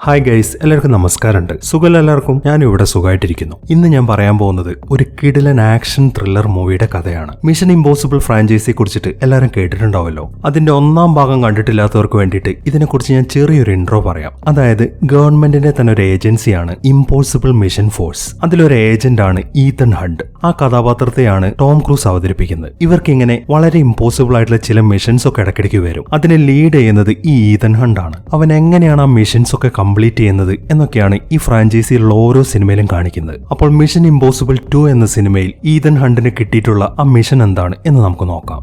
Hi guys, എല്ലാവർക്കും നമസ്കാരമുണ്ട്. സുഖം എല്ലാവർക്കും. ഞാനിവിടെ സുഖമായിട്ടിരിക്കുന്നു. ഇന്ന് ഞാൻ പറയാൻ പോകുന്നത് ഒരു കിടിലൻ ആക്ഷൻ ത്രില്ലർ മൂവിയുടെ കഥയാണ്. മിഷൻ ഇമ്പോസിബിൾ ഫ്രാഞ്ചൈസിയെ കുറിച്ചിട്ട് എല്ലാവരും കേട്ടിട്ടുണ്ടാവല്ലോ. അതിന്റെ ഒന്നാം ഭാഗം കണ്ടിട്ടില്ലാത്തവർക്ക് വേണ്ടിയിട്ട് ഇതിനെക്കുറിച്ച് ഞാൻ ചെറിയൊരു ഇൻട്രോ പറയാം. അതായത് ഗവൺമെന്റിന്റെ തന്നെ ഒരു ഏജൻസിയാണ് ഇമ്പോസിബിൾ മിഷൻ ഫോഴ്സ്. അതിലൊരു ഏജന്റ് ആണ് ഈതൻ ഹണ്ട്. ആ കഥാപാത്രത്തെയാണ് ടോം ക്രൂസ് അവതരിപ്പിക്കുന്നത്. ഇവർക്ക് ഇങ്ങനെ വളരെ ഇമ്പോസിബിൾ ആയിട്ടുള്ള ചില മിഷൻസ് ഒക്കെ ഇടയ്ക്കിടയ്ക്ക് വരും. അതിനെ ലീഡ് ചെയ്യുന്നത് ഈ ഈതൻ ഹണ്ട് ആണ്. അവൻ എങ്ങനെയാണ് ആ മിഷൻസ് ഒക്കെ കംപ്ലീറ്റ് ചെയ്യുന്നത് എന്നൊക്കെയാണ് ഈ ഫ്രാഞ്ചൈസിയിലുള്ള ഓരോ സിനിമയിലും കാണിക്കുന്നത്. അപ്പോൾ മിഷൻ ഇമ്പോസിബിൾ 2 എന്ന സിനിമയിൽ ഈതൻ ഹണ്ടിന് കിട്ടിയിട്ടുള്ള ആ മിഷൻ എന്താണ് എന്ന് നമുക്ക് നോക്കാം.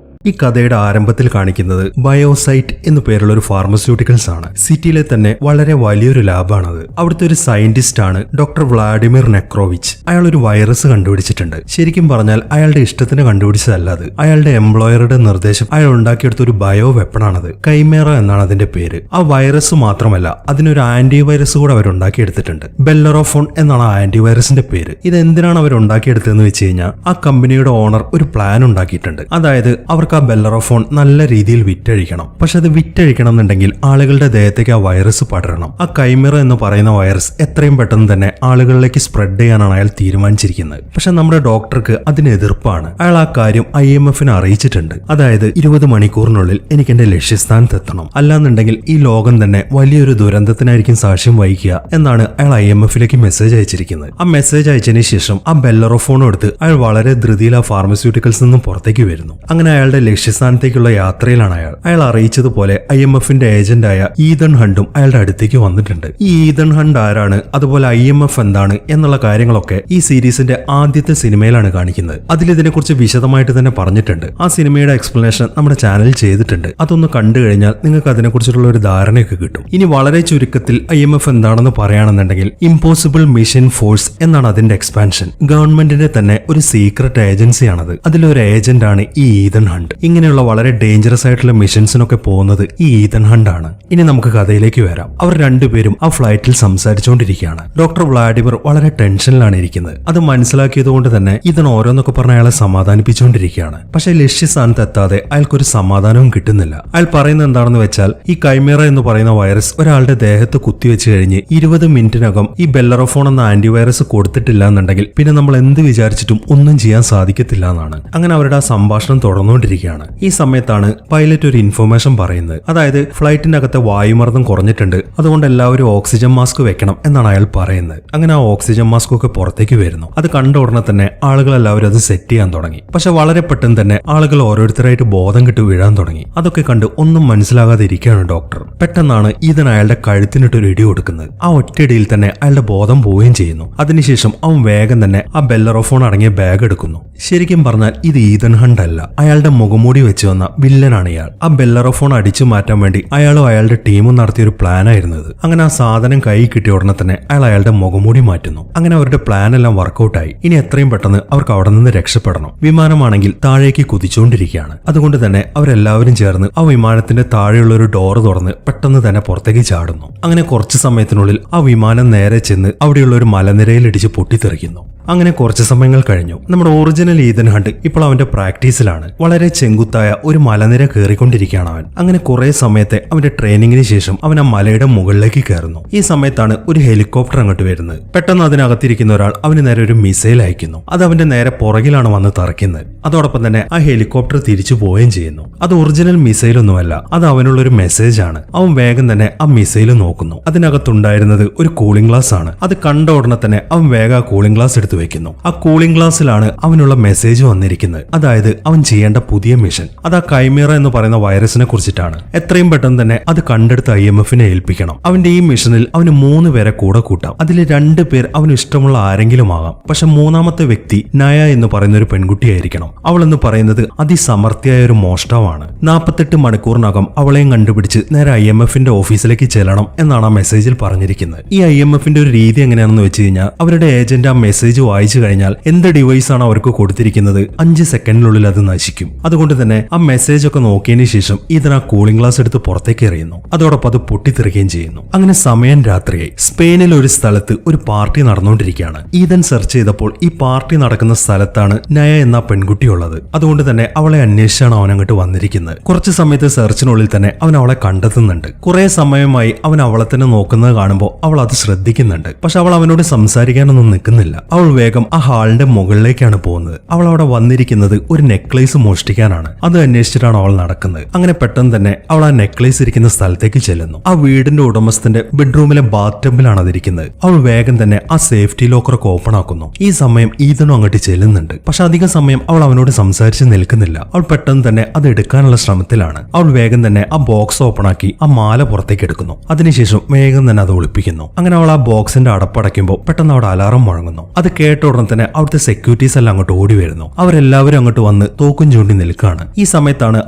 ഈ കഥയുടെ ആരംഭത്തിൽ കാണിക്കുന്നത് ബയോസൈറ്റ് എന്നു പേരുള്ള ഒരു ഫാർമസ്യൂട്ടിക്കൽസ് ആണ്. സിറ്റിയിലെ തന്നെ വളരെ വലിയൊരു ലാബാണത്. അവിടുത്തെ ഒരു സയന്റിസ്റ്റ് ആണ് ഡോക്ടർ വ്ളാഡിമിർ നെക്രോവിച്ച്. അയാൾ ഒരു വൈറസ് കണ്ടുപിടിച്ചിട്ടുണ്ട്. ശരിക്കും പറഞ്ഞാൽ അയാളുടെ ഇഷ്ടത്തിന് കണ്ടുപിടിച്ചതല്ല അത്. അയാളുടെ എംപ്ലോയറുടെ നിർദ്ദേശം അയാൾ ഉണ്ടാക്കിയെടുത്ത ഒരു ബയോ വെപ്പണാണത്. കൈമേറ എന്നാണ് അതിന്റെ പേര്. ആ വൈറസ് മാത്രമല്ല, അതിനൊരു ആന്റിവൈറസ് കൂടെ അവർ ഉണ്ടാക്കിയെടുത്തിട്ടുണ്ട്. ബെല്ലറോഫോൺ എന്നാണ് ആ ആന്റിവൈറസിന്റെ പേര്. ഇത് എന്തിനാണ് അവർ ഉണ്ടാക്കിയെടുത്തതെന്ന് വെച്ച് കഴിഞ്ഞാൽ ആ കമ്പനിയുടെ ഓണർ ഒരു പ്ലാൻ ഉണ്ടാക്കിയിട്ടുണ്ട്. അതായത് അവർക്ക് ആ ബെല്ലറോഫോൺ നല്ല രീതിയിൽ വിറ്റഴിക്കണം. പക്ഷെ അത് വിറ്റഴിക്കണം എന്നുണ്ടെങ്കിൽ ആളുകളുടെ ദേഹത്തേക്ക് ആ വൈറസ് പടരണം. ആ കൈമിറ എന്ന് പറയുന്ന വൈറസ് എത്രയും പെട്ടെന്ന് തന്നെ ആളുകളിലേക്ക് സ്പ്രെഡ് ചെയ്യാനാണ് അയാൾ തീരുമാനിച്ചിരിക്കുന്നത്. പക്ഷെ നമ്മുടെ ഡോക്ടർക്ക് അതിന് എതിർപ്പാണ്. അയാൾ ആ കാര്യം IMFനെ അറിയിച്ചിട്ടുണ്ട്. അതായത് 20 മണിക്കൂറിനുള്ളിൽ എനിക്ക് എന്റെ ലക്ഷ്യസ്ഥാനത്ത് എത്തണം, അല്ലാന്നുണ്ടെങ്കിൽ ഈ ലോകം തന്നെ വലിയൊരു ദുരന്തത്തിനായിരിക്കും സാക്ഷ്യം വഹിക്കുക എന്നാണ് അയാൾ IMFിലേക്ക് മെസ്സേജ് അയച്ചിരിക്കുന്നത്. ആ മെസ്സേജ് അയച്ചതിന് ശേഷം ആ ബെല്ലറോഫോൺ എടുത്ത് അയാൾ വളരെ ധൃതിയിൽ ആ ഫാർമസ്യൂട്ടിക്കൽസ് നിന്നും പുറത്തേക്ക് വരുന്നു. അങ്ങനെ അയാളുടെ ലക്ഷ്യസ്ഥാനത്തേക്കുള്ള യാത്രയിലാണ് അയാൾ അറിയിച്ചതുപോലെ IMFന്റെ ഏജന്റായ ഈതൻ ഹണ്ടും അയാളുടെ അടുത്തേക്ക് വന്നിട്ടുണ്ട്. ഈ ഈതൻ ഹണ്ട് ആരാണ്, അതുപോലെ IMF എന്താണ് എന്നുള്ള കാര്യങ്ങളൊക്കെ ഈ സീരീസിന്റെ ആദ്യത്തെ സിനിമയിലാണ് കാണിക്കുന്നത്. അതിൽ ഇതിനെക്കുറിച്ച് വിശദമായിട്ട് തന്നെ പറഞ്ഞിട്ടുണ്ട്. ആ സിനിമയുടെ എക്സ്പ്ലനേഷൻ നമ്മുടെ ചാനലിൽ ചെയ്തിട്ടുണ്ട്. അതൊന്ന് കണ്ടു കഴിഞ്ഞാൽ നിങ്ങൾക്ക് അതിനെക്കുറിച്ചുള്ള ഒരു ധാരണയൊക്കെ കിട്ടും. ഇനി വളരെ ചുരുക്കത്തിൽ IMF എന്താണെന്ന് പറയുകയാണെന്നുണ്ടെങ്കിൽ ഇമ്പോസിബിൾ മിഷൻ ഫോഴ്സ് എന്നാണ് അതിന്റെ എക്സ്പാൻഷൻ. ഗവൺമെന്റിന്റെ തന്നെ ഒരു സീക്രട്ട് ഏജൻസിയാണത്. അതിലൊരു ഏജന്റ് ആണ് ഈ ഈതൻ ഹണ്ട്. ഇങ്ങനെയുള്ള വളരെ ഡേഞ്ചറസ് ആയിട്ടുള്ള മിഷൻസിനൊക്കെ പോകുന്നത് ഈ ഈതൻ ഹണ്ട് ആണ്. ഇനി നമുക്ക് കഥയിലേക്ക് വരാം. അവർ രണ്ടുപേരും ആ ഫ്ലൈറ്റിൽ സംസാരിച്ചുകൊണ്ടിരിക്കുകയാണ്. ഡോക്ടർ വ്ളാഡിമിർ വളരെ ടെൻഷനിലാണ് ഇരിക്കുന്നത്. അത് മനസ്സിലാക്കിയത് കൊണ്ട് തന്നെ ഈതൻ ഓരോന്നൊക്കെ പറഞ്ഞ് അയാളെ സമാധാനിപ്പിച്ചുകൊണ്ടിരിക്കുകയാണ്. പക്ഷെ ലക്ഷ്യസ്ഥാനത്ത് എത്താതെ അയാൾക്കൊരു സമാധാനവും കിട്ടുന്നില്ല. അയാൾ പറയുന്നത് എന്താണെന്ന് വെച്ചാൽ ഈ കൈമേറ എന്ന് പറയുന്ന വൈറസ് ഒരാളുടെ ദേഹത്ത് കുത്തിവെച്ച് കഴിഞ്ഞ് 20 മിനിറ്റിനകം ഈ ബെല്ലറോഫോൺ എന്ന ആന്റിവൈറസ് കൊടുത്തിട്ടില്ല എന്നുണ്ടെങ്കിൽ പിന്നെ നമ്മൾ എന്ത് വിചാരിച്ചിട്ടും ഒന്നും ചെയ്യാൻ സാധിക്കത്തില്ല എന്നാണ്. അങ്ങനെ അവരുടെ ആ സംഭാഷണം തുടർന്നുകൊണ്ടിരിക്കുകയാണ്. ഈ സമയത്താണ് പൈലറ്റ് ഒരു ഇൻഫർമേഷൻ പറയുന്നത്. അതായത് ഫ്ലൈറ്റിന്റെ അകത്തെ വായുമർദ്ദം കുറഞ്ഞിട്ടുണ്ട്, അതുകൊണ്ട് എല്ലാവരും ഓക്സിജൻ മാസ്ക് വെക്കണം എന്നാണ് അയാൾ പറയുന്നത്. അങ്ങനെ ആ ഓക്സിജൻ മാസ്ക് ഒക്കെ പുറത്തേക്ക് വരുന്നു. അത് കണ്ട ഉടനെ തന്നെ ആളുകൾ എല്ലാവരും അത് സെറ്റ് ചെയ്യാൻ തുടങ്ങി. പക്ഷെ വളരെ പെട്ടെന്ന് തന്നെ ആളുകൾ ഓരോരുത്തരായിട്ട് ബോധം കിട്ടി വീഴാൻ തുടങ്ങി. അതൊക്കെ കണ്ട് ഒന്നും മനസ്സിലാകാതെ ഇരിക്കുകയാണ് ഡോക്ടർ. പെട്ടെന്നാണ് ഈതൻ അയാളുടെ കഴുത്തിനിട്ടൊരു ഇടി കൊടുക്കുന്നത്. ആ ഒറ്റയിടിയിൽ തന്നെ അയാളുടെ ബോധം പോവുകയും ചെയ്യുന്നു. അതിനുശേഷം അവൻ വേഗം തന്നെ ആ ബെല്ലറോഫോൺ അടങ്ങിയ ബാഗ് എടുക്കുന്നു. ശരിക്കും പറഞ്ഞാൽ ഇത് ഈതൻ ഹണ്ട് അല്ല, അയാളുടെ മുഖംമൂടി വെച്ച് വന്ന വില്ലനാണ് ഇയാൾ. ആ ബെല്ലറോഫോൺ അടിച്ചു മാറ്റാൻ വേണ്ടി അയാളും അയാളുടെ ടീമും നടത്തിയൊരു പ്ലാൻ ആയിരുന്നത്. അങ്ങനെ ആ സാധനം കൈ കിട്ടിയ ഉടനെ തന്നെ അയാൾ അയാളുടെ മുഖംമൂടി മാറ്റുന്നു. അങ്ങനെ അവരുടെ പ്ലാൻ എല്ലാം വർക്കൗട്ടായി. ഇനി എത്രയും പെട്ടെന്ന് അവർക്ക് അവിടെ നിന്ന് രക്ഷപ്പെടണം. വിമാനമാണെങ്കിൽ താഴേക്ക് കുതിച്ചുകൊണ്ടിരിക്കുകയാണ്. അതുകൊണ്ട് തന്നെ അവരെല്ലാവരും ചേർന്ന് ആ വിമാനത്തിന്റെ താഴെയുള്ള ഒരു ഡോറ് തുറന്ന് പെട്ടെന്ന് തന്നെ പുറത്തേക്ക് ചാടുന്നു. അങ്ങനെ കുറച്ചു സമയത്തിനുള്ളിൽ ആ വിമാനം നേരെ ചെന്ന് അവിടെയുള്ള ഒരു മലനിരയിൽ ഇടിച്ച് പൊട്ടിത്തെറിക്കുന്നു. അങ്ങനെ കുറച്ച് സമയങ്ങൾ കഴിഞ്ഞു. നമ്മുടെ ഒറിജിനൽ ഈതൻ ഹണ്ട് ഇപ്പോൾ അവന്റെ പ്രാക്ടീസിലാണ്. വളരെ ചെങ്കുത്തായ ഒരു മലനിര കയറിക്കൊണ്ടിരിക്കുകയാണ് അവൻ. അങ്ങനെ കുറെ സമയത്തെ അവന്റെ ട്രെയിനിങ്ങിന് ശേഷം അവൻ ആ മലയുടെ മുകളിലേക്ക് കയറുന്നു. ഈ സമയത്താണ് ഒരു ഹെലികോപ്റ്റർ അങ്ങോട്ട് വരുന്നത്. പെട്ടെന്ന് അതിനകത്തിരിക്കുന്ന ഒരാൾ അവന് നേരെ ഒരു മിസൈൽ അയക്കുന്നു. അത് അവന്റെ നേരെ പുറകിലാണ് വന്ന് തറയ്ക്കുന്നത്. അതോടൊപ്പം തന്നെ ആ ഹെലികോപ്റ്റർ തിരിച്ചു പോവുകയും ചെയ്യുന്നു. അത് ഒറിജിനൽ മിസൈൽ ഒന്നുമല്ല, അത് അവനുള്ള ഒരു മെസ്സേജ് ആണ്. അവൻ വേഗം തന്നെ ആ മിസൈൽ നോക്കുന്നു. അതിനകത്തുണ്ടായിരുന്നത് ഒരു കൂളിംഗ് ഗ്ലാസ് ആണ്. അത് കണ്ട ഉടനെ തന്നെ അവൻ വേഗം ആ കൂളിംഗ് ഗ്ലാസ് എടുത്ത് വെക്കുന്നു. ആ കൂളിംഗ് ഗ്ലാസ്സിലാണ് അവനുള്ള മെസ്സേജ് വന്നിരിക്കുന്നത്. അതായത് അവൻ ചെയ്യേണ്ട പുതിയ മിഷൻ. അത് ആ കൈമേറ എന്ന് പറയുന്ന വൈറസിനെ കുറിച്ചിട്ടാണ്. എത്രയും പെട്ടെന്ന് തന്നെ അത് കണ്ടെടുത്ത് IMFനെ ഏൽപ്പിക്കണം. അവന്റെ ഈ മിഷനിൽ അവന് 3 പേരെ കൂടെ കൂട്ടാം. അതിൽ 2 പേർ അവന് ഇഷ്ടമുള്ള ആരെങ്കിലും ആകാം. പക്ഷെ മൂന്നാമത്തെ വ്യക്തി നയ എന്ന് പറയുന്ന ഒരു പെൺകുട്ടിയായിരിക്കണം. അവൾ എന്ന് പറയുന്നത് അതിസമർത്ഥിയായ ഒരു മോഷ്ടാവാണ്. 48 മണിക്കൂറിനകം അവളെയും കണ്ടുപിടിച്ച് നേരെ IMFന്റെ ഓഫീസിലേക്ക് ചെല്ലണം എന്നാണ് ആ മെസ്സേജിൽ പറഞ്ഞിരിക്കുന്നത്. ഈ IMFന്റെ ഒരു രീതി എങ്ങനെയാണെന്ന് വെച്ച് കഴിഞ്ഞാൽ അവരുടെ ഏജന്റ് ആ മെസ്സേജ് മെസ്സേജ് വായിച്ചു കഴിഞ്ഞാൽ എന്ത് ഡിവൈസ് ആണ് അവർക്ക് കൊടുത്തിരിക്കുന്നത് 5 സെക്കൻഡിനുള്ളിൽ അത് നശിക്കും. അതുകൊണ്ട് തന്നെ ആ മെസ്സേജ് ഒക്കെ നോക്കിയതിനു ശേഷം ഈതൻ ആ കൂളിംഗ് ഗ്ലാസ് എടുത്ത് പുറത്തേക്ക് എറിയുന്നു. അതോടൊപ്പം അത് പൊട്ടിത്തെറിക്കുകയും ചെയ്യുന്നു. അങ്ങനെ സമയം രാത്രിയായി. സ്പെയിനിൽ ഒരു സ്ഥലത്ത് ഒരു പാർട്ടി നടന്നുകൊണ്ടിരിക്കുകയാണ്. ഈതൻ സെർച്ച് ചെയ്തപ്പോൾ ഈ പാർട്ടി നടക്കുന്ന സ്ഥലത്താണ് നയ എന്ന പെൺകുട്ടി ഉള്ളത്. അതുകൊണ്ട് തന്നെ അവളെ അന്വേഷിച്ചാണ് അവൻ അങ്ങോട്ട് വന്നിരിക്കുന്നത്. കുറച്ച് സമയത്ത് സെർച്ചിനുള്ളിൽ തന്നെ അവൻ അവളെ കണ്ടെത്തുന്നുണ്ട്. കുറെ സമയമായി അവൻ അവളെ തന്നെ നോക്കുന്നത് കാണുമ്പോൾ അവൾ അത് ശ്രദ്ധിക്കുന്നുണ്ട്. പക്ഷെ അവൾ അവനോട് സംസാരിക്കാനൊന്നും നിൽക്കുന്നില്ല. അവൾ വേഗം ആ ഹാളിന്റെ മുകളിലേക്കാണ് പോകുന്നത്. അവൾ അവിടെ വന്നിരിക്കുന്നത് ഒരു നെക്ലേസ് മോഷ്ടിക്കാനാണ്. അത് അന്വേഷിച്ചിട്ടാണ് അവൾ നടക്കുന്നത്. അങ്ങനെ പെട്ടെന്ന് തന്നെ അവൾ ആ നെക്ലേസ് ഇരിക്കുന്ന സ്ഥലത്തേക്ക് ചെല്ലുന്നു. ആ വീടിന്റെ ഉടമസ്ഥന്റെ ബെഡ്റൂമിലെ ബാത്ടബിലാണ് അതിരിക്കുന്നത്. അവൾ വേഗം തന്നെ ആ സേഫ്റ്റി ലോക്കറൊക്കെ ഓപ്പൺ ആക്കുന്നു. ഈ സമയം ഈതനും അങ്ങോട്ട് ചെല്ലുന്നുണ്ട്. പക്ഷെ അധിക സമയം അവൾ അവനോട് സംസാരിച്ച് നിൽക്കുന്നില്ല. അവൾ പെട്ടെന്ന് തന്നെ അത് എടുക്കാനുള്ള ശ്രമത്തിലാണ്. അവൾ വേഗം തന്നെ ആ ബോക്സ് ഓപ്പൺ ആക്കി ആ മാല പുറത്തേക്ക് എടുക്കുന്നു. അതിനുശേഷം വേഗം തന്നെ അത് ഒളിപ്പിക്കുന്നു. അങ്ങനെ അവൾ ആ ബോക്സിന്റെ അടപ്പടയ്ക്കുമ്പോൾ പെട്ടെന്ന് അവിടെ അലാറം മുഴങ്ങുന്നു. അത് കേട്ട ഉടൻ തന്നെ അവിടുത്തെ സെക്യൂരിറ്റീസ് എല്ലാം അങ്ങോട്ട് ഓടി വരുന്നു. അവരെല്ലാവരും അങ്ങോട്ട് വന്ന് തോക്കും ചൂണ്ടി നിൽക്കുകയാണ്. ഈ സമയത്താണ്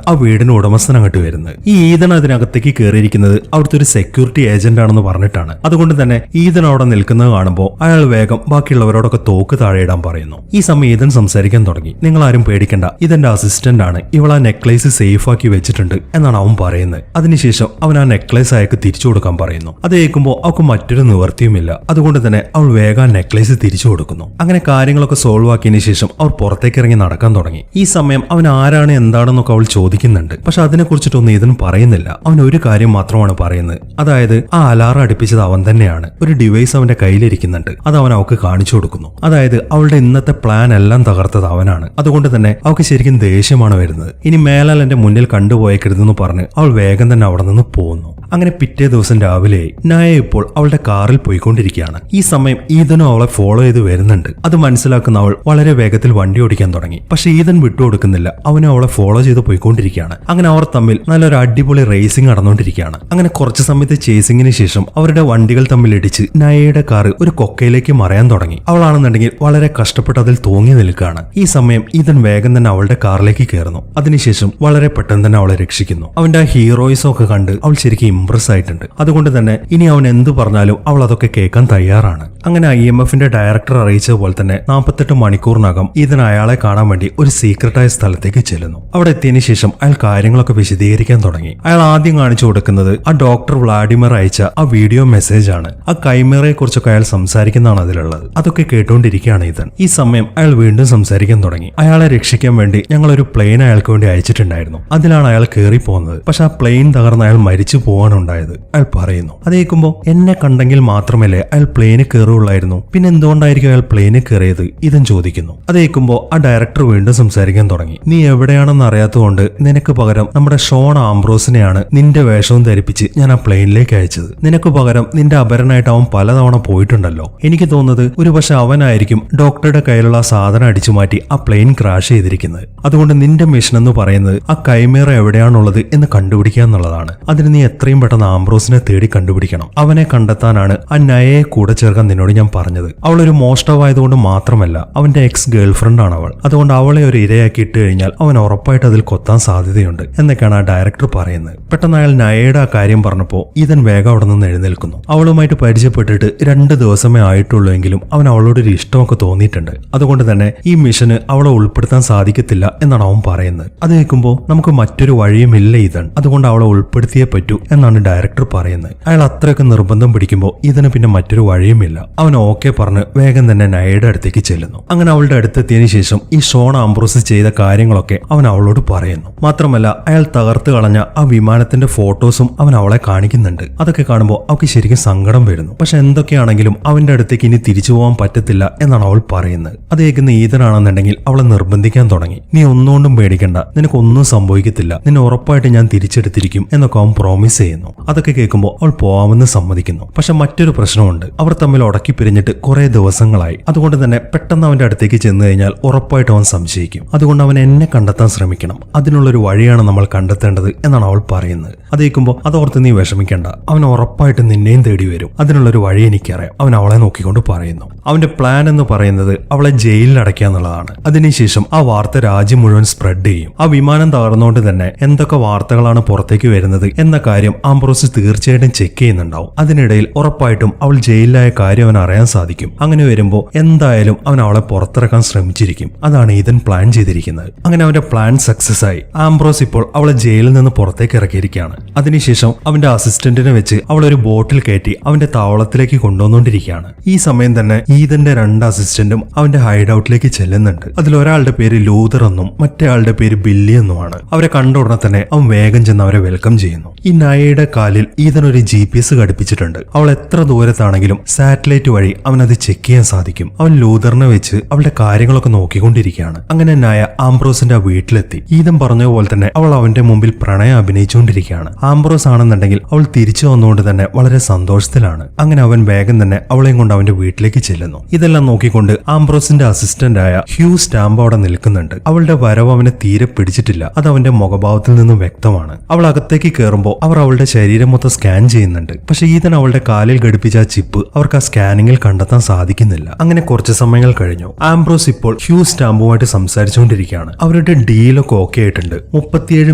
ആ വീടിന് ഉടമസ്ഥൻ അങ്ങോട്ട് വരുന്നത്. ഈ ഈതൻ അതിനകത്തേക്ക് കയറിയിരിക്കുന്നത് അവിടുത്തെ ഒരു സെക്യൂരിറ്റി ഏജന്റ് ആണെന്ന് പറഞ്ഞിട്ടാണ്. അതുകൊണ്ട് തന്നെ ഈതൻ അവിടെ നിൽക്കുന്നത് കാണുമ്പോൾ അയാൾ വേഗം ബാക്കിയുള്ളവരോടൊക്കെ തോക്ക് താഴെയിടാൻ പറയുന്നു. ഈ സമയം ഈതൻ സംസാരിക്കാൻ തുടങ്ങി. നിങ്ങൾ ആരും പേടിക്കണ്ട, ഇതെന്റെ അസിസ്റ്റന്റ് ആണ്. ഇവൾ ആ നെക്ലേസ് സേഫ് ആക്കി വെച്ചിട്ടുണ്ട് എന്നാണ് അവൻ പറയുന്നത്. അതിനുശേഷം അവൻ ആ നെക്ലേസ് അയാൾക്ക് തിരിച്ചു കൊടുക്കാൻ പറയുന്നു. അത് കേൾക്കുമ്പോൾ അവൾക്ക് മറ്റൊരു നിവർത്തിയുമില്ല. അതുകൊണ്ട് തന്നെ അവൾ വേഗം ആ നെക്ലേസ് തിരിച്ചു കൊടുക്കുന്നു. അങ്ങനെ കാര്യങ്ങളൊക്കെ സോൾവ് ആക്കിയതിനു ശേഷം അവർ പുറത്തേക്ക് ഇറങ്ങി നടക്കാൻ തുടങ്ങി. ഈ സമയം അവൻ ആരാണ് എന്താണെന്നൊക്കെ അവൾ ചോദിക്കുന്നുണ്ട്. പക്ഷെ അതിനെ കുറിച്ചിട്ടൊന്നും ഇതിന് പറയുന്നില്ല. അവൻ ഒരു കാര്യം മാത്രമാണ് പറയുന്നത്. അതായത് ആ അലാറം അടുപ്പിച്ചത് അവൻ തന്നെയാണ്. ഒരു ഡിവൈസ് അവന്റെ കയ്യിലിരിക്കുന്നുണ്ട്. അത് അവൻ അവൾക്ക് കാണിച്ചു കൊടുക്കുന്നു. അതായത് അവളുടെ ഇന്നത്തെ പ്ലാൻ എല്ലാം തകർത്തത് അവനാണ്. അതുകൊണ്ട് തന്നെ അവൾക്ക് ശരിക്കും ദേഷ്യമാണ് വരുന്നത്. ഇനി മേലാൽ എന്റെ മുന്നിൽ കണ്ടുപോയേക്കരുതെന്ന് പറഞ്ഞ് അവൾ വേഗം തന്നെ അവിടെ നിന്ന് പോകുന്നു. അങ്ങനെ പിറ്റേ ദിവസം രാവിലെയായി. നായ ഇപ്പോൾ അവളുടെ കാറിൽ പോയിക്കൊണ്ടിരിക്കുകയാണ്. ഈ സമയം ഈതനും അവളെ ഫോളോ ചെയ്ത് വരുന്നുണ്ട്. അത് മനസ്സിലാക്കുന്ന അവൾ വളരെ വേഗത്തിൽ വണ്ടി ഓടിക്കാൻ തുടങ്ങി. പക്ഷെ ഈതൻ വിട്ടുകൊടുക്കുന്നില്ല. അവനും അവളെ ഫോളോ ചെയ്ത് പോയിക്കൊണ്ടിരിക്കുകയാണ്. അങ്ങനെ അവർ തമ്മിൽ നല്ലൊരു അടിപൊളി റേസിംഗ് നടന്നുകൊണ്ടിരിക്കുകയാണ്. അങ്ങനെ കുറച്ച് സമയത്ത് ചേസിംഗിന് ശേഷം അവരുടെ വണ്ടികൾ തമ്മിൽ ഇടിച്ച് നയയുടെ കാറ് ഒരു കൊക്കയിലേക്ക് മറയാൻ തുടങ്ങി. അവളാണെന്നുണ്ടെങ്കിൽ വളരെ കഷ്ടപ്പെട്ട് അതിൽ തൂങ്ങി നിൽക്കുകയാണ്. ഈ സമയം ഈതൻ വേഗം തന്നെ അവളുടെ കാറിലേക്ക് കയറുന്നു. അതിനുശേഷം വളരെ പെട്ടെന്ന് തന്നെ അവളെ രക്ഷിക്കുന്നു. അവന്റെ ആ ഹീറോയിസം ഒക്കെ കണ്ട് അവൾ ശരിക്കും ഇംപ്രസ് ആയിട്ടുണ്ട്. അതുകൊണ്ട് തന്നെ ഇനി അവൻ എന്ത് പറഞ്ഞാലും അവൾ അതൊക്കെ കേൾക്കാൻ തയ്യാറാണ്. അങ്ങനെ IMFന്റെ ഡയറക്ടർ അറിയിച്ച പോലെ തന്നെ 48 മണിക്കൂറിനകം ഈതൻ അയാളെ കാണാൻ വേണ്ടി ഒരു സീക്രട്ടായ സ്ഥലത്തേക്ക് ചെല്ലുന്നു. അവിടെ എത്തിയതിനു ശേഷം അയാൾ കാര്യങ്ങളൊക്കെ വിശദീകരിക്കാൻ തുടങ്ങി. അയാൾ ആദ്യം കാണിച്ചു കൊടുക്കുന്നത് ആ ഡോക്ടർ വ്ളാഡിമിർ അയച്ച ആ വീഡിയോ മെസ്സേജ് ആണ്. ആ കൈമേറയെ കുറിച്ചൊക്കെ അയാൾ സംസാരിക്കുന്നതാണ് അതിലുള്ളത്. അതൊക്കെ കേട്ടുകൊണ്ടിരിക്കുകയാണ് ഈതൻ. ഈ സമയം അയാൾ വീണ്ടും സംസാരിക്കാൻ തുടങ്ങി. അയാളെ രക്ഷിക്കാൻ വേണ്ടി ഞങ്ങൾ ഒരു പ്ലെയിൻ അയാൾക്ക് വേണ്ടി അയച്ചിട്ടുണ്ടായിരുന്നു. അതിലാണ് അയാൾ കയറി പോകുന്നത്. പക്ഷെ ആ പ്ലെയിൻ തകർന്ന് അയാൾ മരിച്ചു പോകാൻ ഉണ്ടായത് അയാൾ പറയുന്നു. അത് കേൾക്കുമ്പോൾ എന്നെ കണ്ടെങ്കിൽ മാത്രമല്ലേ അയാൾ പ്ലെയിന് കയറുള്ളായിരുന്നു, പിന്നെ എന്തുകൊണ്ടായിരിക്കും അയാൾ പ്ലെയിന് കയറിയത് ഇതും ചോദിക്കുന്നു. അത് കേൾക്കുമ്പോൾ ആ ഡയറക്ടർ വീണ്ടും സംസാരിക്കാൻ തുടങ്ങി. നീ എവിടെയാണെന്ന് അറിയാത്തതുകൊണ്ട് നിനക്ക് പകരം നമ്മുടെ ഷോൺ ആംബ്രോസിനെയാണ് നിന്റെ വേഷവും ധരിപ്പിച്ച് ഞാൻ ആ പ്ലെയിനിലേക്ക് അയച്ചത്. നിനക്ക് പകരം നിന്റെ അപരനായിട്ട് അവൻ പലതവണ പോയിട്ടുണ്ടല്ലോ. എനിക്ക് തോന്നുന്നത് ഒരുപക്ഷെ അവനായിരിക്കും ഡോക്ടറുടെ കയ്യിലുള്ള ആ സാധനം അടിച്ചു മാറ്റി ആ പ്ലെയിൻ ക്രാഷ് ചെയ്തിരിക്കുന്നത്. അതുകൊണ്ട് നിന്റെ മിഷൻ എന്ന് പറയുന്നത് ആ കൈമേറ എവിടെയാണുള്ളത് എന്ന് കണ്ടുപിടിക്കുക എന്നുള്ളതാണ്. അതിന് നീ എത്രയും പെട്ടെന്ന് ആംബ്രോസിനെ തേടി കണ്ടുപിടിക്കണം. അവനെ കണ്ടെത്താനാണ് ആ നയയെ കൂടെ ചേർക്കാൻ നിന്നോട് ഞാൻ പറഞ്ഞത്. അവളൊരു മോഷ്ടാവായതുകൊണ്ട് മാത്രമല്ല അവന്റെ എക്സ് ഗേൾഫ്രണ്ട് ആണ് അവൾ. അതുകൊണ്ട് അവളെ ഒരു ഇരയാക്കി ഇട്ട് കഴിഞ്ഞാൽ അവൻ ഉറപ്പായിട്ട് അതിൽ കൊത്താൻ സാധ്യതയുണ്ട് എന്നൊക്കെയാണ് ആ ഡയറക്ടർ പറയുന്നത്. പെട്ടെന്ന് അയാൾ നയയുടെ ആ കാര്യം പറഞ്ഞപ്പോൾ ഈതൻ വേഗം അവിടെ നിന്ന് എഴുന്നേൽക്കുന്നു. അവളുമായിട്ട് പരിചയപ്പെട്ടിട്ട് 2 ദിവസമേ ആയിട്ടുള്ളൂ എങ്കിലും അവൻ അവളോടൊരു ഇഷ്ടമൊക്കെ തോന്നിയിട്ടുണ്ട്. അതുകൊണ്ട് തന്നെ ഈ മിഷന് അവളെ ഉൾപ്പെടുത്താൻ സാധിക്കത്തില്ല എന്നാണ് അവൻ പറയുന്നത്. അത് കേൾക്കുമ്പോൾ നമുക്ക് മറ്റൊരു വഴിയുമില്ല ഈതൻ, അതുകൊണ്ട് അവളെ ഉൾപ്പെടുത്തിയേ പറ്റൂ എന്നാണ് ഡയറക്ടർ പറയുന്നത്. അയാൾ അത്രയൊക്കെ നിർബന്ധം പിടിക്കുമ്പോൾ ഇതിന് പിന്നെ മറ്റൊരു വഴിയുമില്ല. അവൻ ഓക്കെ പറഞ്ഞ് വേഗം തന്നെ നയയുടെ അടുത്തേക്ക് ചെല്ലുന്നു. അങ്ങനെ അവളുടെ അടുത്തെത്തിയതിനു ശേഷം ഈ ഷോൺ ആംബ്രോസ് ചെയ്ത കാര്യങ്ങളൊക്കെ അവൻ അവളോട് പറയുന്നു. മാത്രമല്ല അയാൾ തകർത്ത് കളഞ്ഞ ആ വിമാനത്തിന്റെ ഫോട്ടോസും അവൻ അവളെ കാണിക്കുന്നുണ്ട്. അതൊക്കെ കാണുമ്പോൾ അവൾക്ക് ശരിക്കും സങ്കടം വരുന്നു. പക്ഷെ എന്തൊക്കെയാണെങ്കിലും അവന്റെ അടുത്തേക്ക് ഇനി തിരിച്ചു പോകാൻ പറ്റത്തില്ല എന്നാണ് അവൾ പറയുന്നത്. അത് കേൾക്കുന്ന ഈതനാണെന്നുണ്ടെങ്കിൽ അവളെ നിർബന്ധിക്കാൻ തുടങ്ങി. നീ ഒന്നുകൊണ്ടും പേടിക്കണ്ട, നിനക്കൊന്നും സംഭവിക്കത്തില്ല, നിന്നെ ഉറപ്പായിട്ട് ഞാൻ തിരിച്ചെടുത്തിരിക്കും എന്നൊക്കെ അവൻ പ്രോമിസ് ചെയ്യുന്നു. അതൊക്കെ കേൾക്കുമ്പോൾ അവൾ പോവാമെന്ന് സമ്മതിക്കുന്നു. പക്ഷെ മറ്റൊരു പ്രശ്നമുണ്ട്. അവർ തമ്മിൽ ഉടക്കി പിരിഞ്ഞിട്ട് കുറെ ദിവസങ്ങളായി. അതുകൊണ്ട് തന്നെ പെട്ടെന്ന് അവന്റെ അടുത്തേക്ക് ചെന്ന് കഴിഞ്ഞാൽ ഉറപ്പായിട്ട് അവൻ സംശയിക്കും. അതുകൊണ്ട് അവൻ എന്നെ കണ്ടെത്താൻ ശ്രമിക്കണം. അതിനുള്ളൊരു വഴിയാണ് നമ്മൾ കണ്ടെത്തേണ്ടത് എന്നാണ് അവൾ പറയുന്നത്. അത് കേൾക്കുമ്പോൾ അതോർത്ത് നീ വിഷമിക്കണ്ട, അവൻ ഉറപ്പായിട്ട് നിന്നെയും തേടി വരും. അതിനുള്ളൊരു വഴി എനിക്കറിയാം, അവൻ അവളെ നോക്കിക്കൊണ്ട് പറയുന്നു. അവന്റെ പ്ലാൻ എന്ന് പറയുന്നത് അവളെ ജയിലിൽ അടയ്ക്കുക എന്നുള്ളതാണ്. അതിനുശേഷം ആ വാർത്ത രാജ്യം മുഴുവൻ സ്പ്രെഡ് ചെയ്യും. ആ വിമാനം തകർന്നുകൊണ്ട് തന്നെ എന്തൊക്കെ വാർത്തകളാണ് പുറത്തേക്ക് വരുന്നത് എന്ന കാര്യം ആംബ്രോസ് തീർച്ചയായിട്ടും ചെക്ക് ചെയ്യുന്നുണ്ടാവും. അതിനിടയിൽ ഉറപ്പായിട്ടും അവൾ ജയിലിലായ കാര്യം അവൻ അറിയാൻ സാധിക്കും. അങ്ങനെ വരുമ്പോൾ എന്തായാലും അവൻ അവളെ പുറത്തിറക്കാൻ ശ്രമിച്ചിരിക്കും. അതാണ് ഈതൻ പ്ലാൻ ചെയ്തിരിക്കുന്നത്. അങ്ങനെ അവന്റെ പ്ലാൻ സക്സസ് ആയി. ആംബ്രോസ് ഇപ്പോൾ അവളെ ജയിലിൽ നിന്ന് പുറത്തേക്ക് ഇറക്കിയിരിക്കുകയാണ്. അതിനുശേഷം അവന്റെ അസിസ്റ്റന്റിനെ വെച്ച് അവളൊരു ബോട്ടിൽ കയറ്റി അവന്റെ താവളത്തിലേക്ക് കൊണ്ടുവന്നുകൊണ്ടിരിക്കുകയാണ്. ഈ സമയം തന്നെ ഈതന്റെ 2 അസിസ്റ്റന്റും അവന്റെ ഹൈഡ് ഔട്ടിലേക്ക് ചെല്ലുന്നുണ്ട്. അതിലൊരാളുടെ പേര് ലൂതർ എന്നും മറ്റേ ആളുടെ പേര് ബില്ലി എന്നുമാണ്. അവരെ കണ്ട ഉടനെ തന്നെ അവൻ വേഗം ചെന്ന് അവരെ വെൽക്കം ചെയ്യുന്നു. ഈ നായയുടെ കാലിൽ ഈതൻ ഒരു GPS ഘടിപ്പിച്ചിട്ടുണ്ട്. അവൾ എത്ര ദൂരത്താണെങ്കിലും സാറ്റലൈറ്റ് വഴി അവനത് ചെക്ക് ചെയ്യാൻ സാധിക്കും. അവൻ ലൂതറിനെ വെച്ച് അവളുടെ കാര്യങ്ങളൊക്കെ നോക്കിക്കൊണ്ടിരിക്കുകയാണ്. അങ്ങനെ നായ ആംബ്രോസിന്റെ വീട്ടിലെത്തി. ഈതൻ പറഞ്ഞ പോലെ തന്നെ അവൾ അവന്റെ മുമ്പിൽ പ്രണയം അഭിനയിച്ചുകൊണ്ടിരിക്കുകയാണ്. ആംബ്രോസ് ആണെന്നുണ്ടെങ്കിൽ അവൾ തിരിച്ചു വന്നുകൊണ്ട് തന്നെ വളരെ സന്തോഷത്തിലാണ്. അങ്ങനെ അവൻ വേഗം തന്നെ അവളെയും കൊണ്ട് അവന്റെ വീട്ടിലേക്ക് ചെല്ലുന്നു. ഇതെല്ലാം നോക്കിക്കൊണ്ട് ആംബ്രോസിന്റെ അസിസ്റ്റന്റ് ആയ ഹ്യൂ സ്റ്റാമ്പ് അവിടെ നിൽക്കുന്നുണ്ട്. അവളുടെ വരവ് അവനെ തീരെ പിടിച്ചിട്ടില്ല. അത് അവന്റെ മുഖഭാവത്തിൽ നിന്നും വ്യക്തമാണ്. അവൾ അകത്തേക്ക് കയറുമ്പോൾ അവർ അവളുടെ ശരീരം മൊത്തം സ്കാൻ ചെയ്യുന്നുണ്ട്. പക്ഷെ ഈതൻ അവളുടെ കാലിൽ ഘടിപ്പിച്ച ആ ചിപ്പ് അവർക്ക് ആ സ്കാനിങ്ങിൽ കണ്ടെത്താൻ സാധിക്കുന്നില്ല. അങ്ങനെ കുറച്ച് സമയങ്ങൾ കഴിഞ്ഞു. ആംബ്രോസ് ഇപ്പോൾ ഹ്യൂ സ്റ്റാമ്പുമായിട്ട് സംസാരിച്ചുകൊണ്ടിരിക്കുകയാണ്. അവരുടെ ഡീലൊക്കെ ഓക്കെ ആയിട്ടുണ്ട്. 37